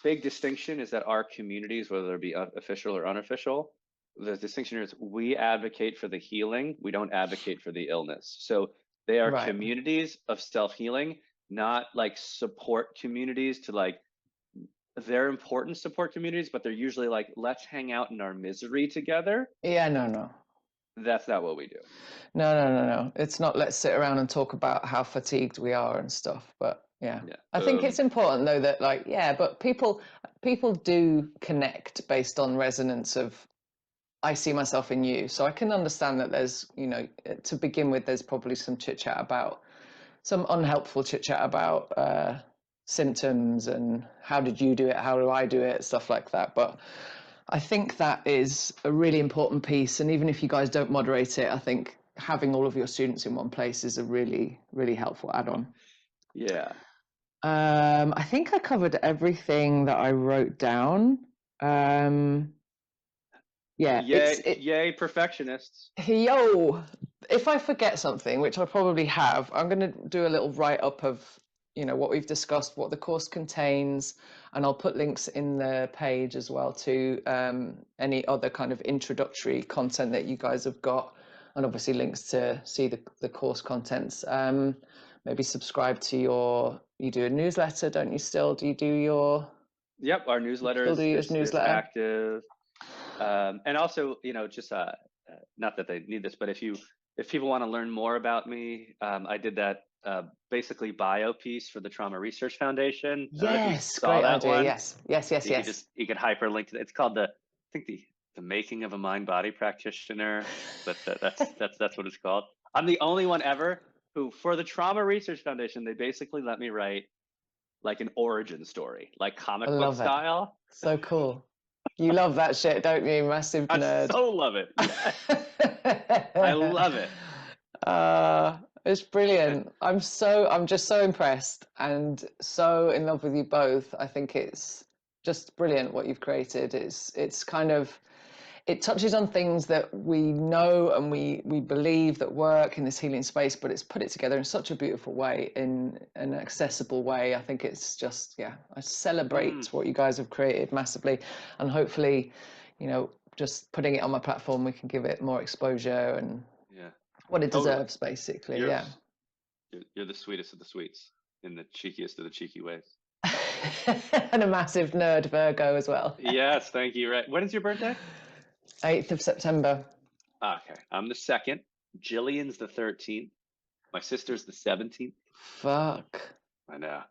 Big distinction is that our communities, whether it be official or unofficial, the distinction is we advocate for the healing. We don't advocate for the illness. So they are communities of self-healing, not like support communities to like, they're important support communities, but they're usually like, let's hang out in our misery together. Yeah, no. That's not what we do. No. It's not let's sit around and talk about how fatigued we are and stuff. But yeah. I think it's important though that but people do connect based on resonance of, I see myself in you. So I can understand that there's, to begin with, there's probably some some unhelpful chit chat about symptoms and how did you do it, how do I do it, stuff like that. But I think that is a really important piece, and even if you guys don't moderate it, I think having all of your students in one place is a really, really helpful add-on. Yeah. I think I covered everything that I wrote down. Yay, perfectionists. Yo, if I forget something, which I probably have, I'm going to do a little write-up of what we've discussed, what the course contains, and I'll put links in the page as well to any other kind of introductory content that you guys have got, and obviously links to see the course contents. Maybe subscribe to you do a newsletter, don't you still? Do you do your... Yep, our newsletter is active. And also, just not that they need this, but if people want to learn more about me, I did that basically bio piece for the Trauma Research Foundation. Yes, great idea. One. Yes. You could hyperlink to it. It's called the making of a mind-body practitioner, but that's what it's called. I'm the only one ever who, for the Trauma Research Foundation, they basically let me write like an origin story, like comic book style. So cool. You love that shit, don't you? Massive nerd. I so love it. I love it. It's brilliant. I'm just so impressed and so in love with you both. I think it's just brilliant what you've created. It's kind of, it touches on things that we know and we believe that work in this healing space, but it's put it together in such a beautiful way, in an accessible way. I think it's just, I celebrate what you guys have created massively, and hopefully, just putting it on my platform, we can give it more exposure and what it deserves, basically. You're the sweetest of the sweets in the cheekiest of the cheeky ways. And a massive nerd Virgo as well. Yes, thank you. Right. When is your birthday? 8th of September. Okay. I'm the 2nd. Jillian's the 13th. My sister's the 17th. Fuck. I know.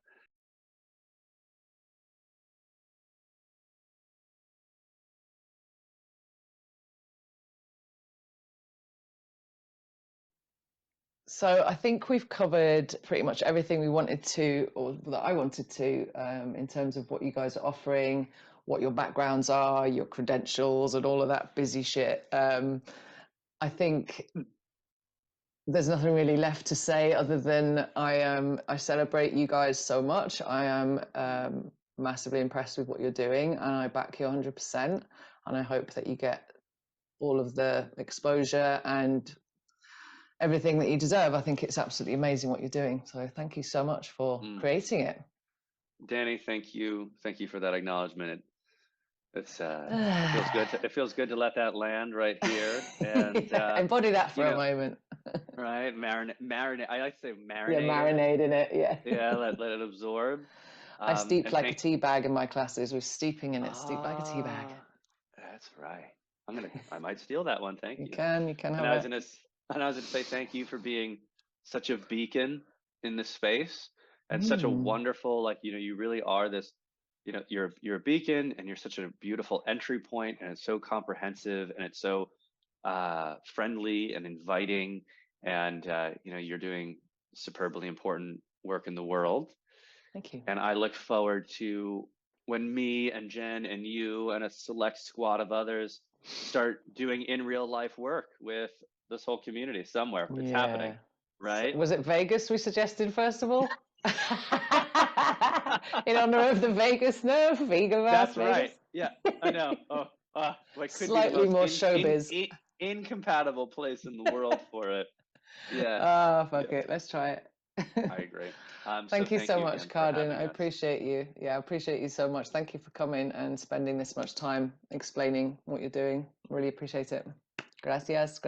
So I think we've covered pretty much everything we wanted to, or that I wanted to, in terms of what you guys are offering, what your backgrounds are, your credentials, and all of that busy shit. I think there's nothing really left to say other than I celebrate you guys so much. I am massively impressed with what you're doing, and I back you 100%. And I hope that you get all of the exposure and everything that you deserve. I think it's absolutely amazing what you're doing. So thank you so much for creating it. Danny, thank you. Thank you for that acknowledgement. It feels good. It feels good to let that land right here and embody that for a moment. Right, marinate. I like to say marinate. Yeah, marinate in it. Yeah. Yeah, let it absorb. I steep like a tea bag in my classes. We're steeping in it. Steep like a tea bag. That's right. I might steal that one. Thank you. You can have it. And I was going to say thank you for being such a beacon in this space and such a wonderful, like, you really are this, you're a beacon and you're such a beautiful entry point, and it's so comprehensive and it's so friendly and inviting, and you're doing superbly important work in the world. Thank you. And I look forward to when me and Jen and you and a select squad of others start doing in real life work with this whole community somewhere. It's happening, right? So, was it Vegas we suggested first of all? In honor of the Vegas nerve, That's Vegas. Right. Yeah, I know. Slightly more showbiz. Incompatible place in the world for it. Yeah. Fuck it. Let's try it. I agree. Thank you so much, Karden. I appreciate you. Yeah, I appreciate you so much. Thank you for coming and spending this much time explaining what you're doing. Really appreciate it. Gracias.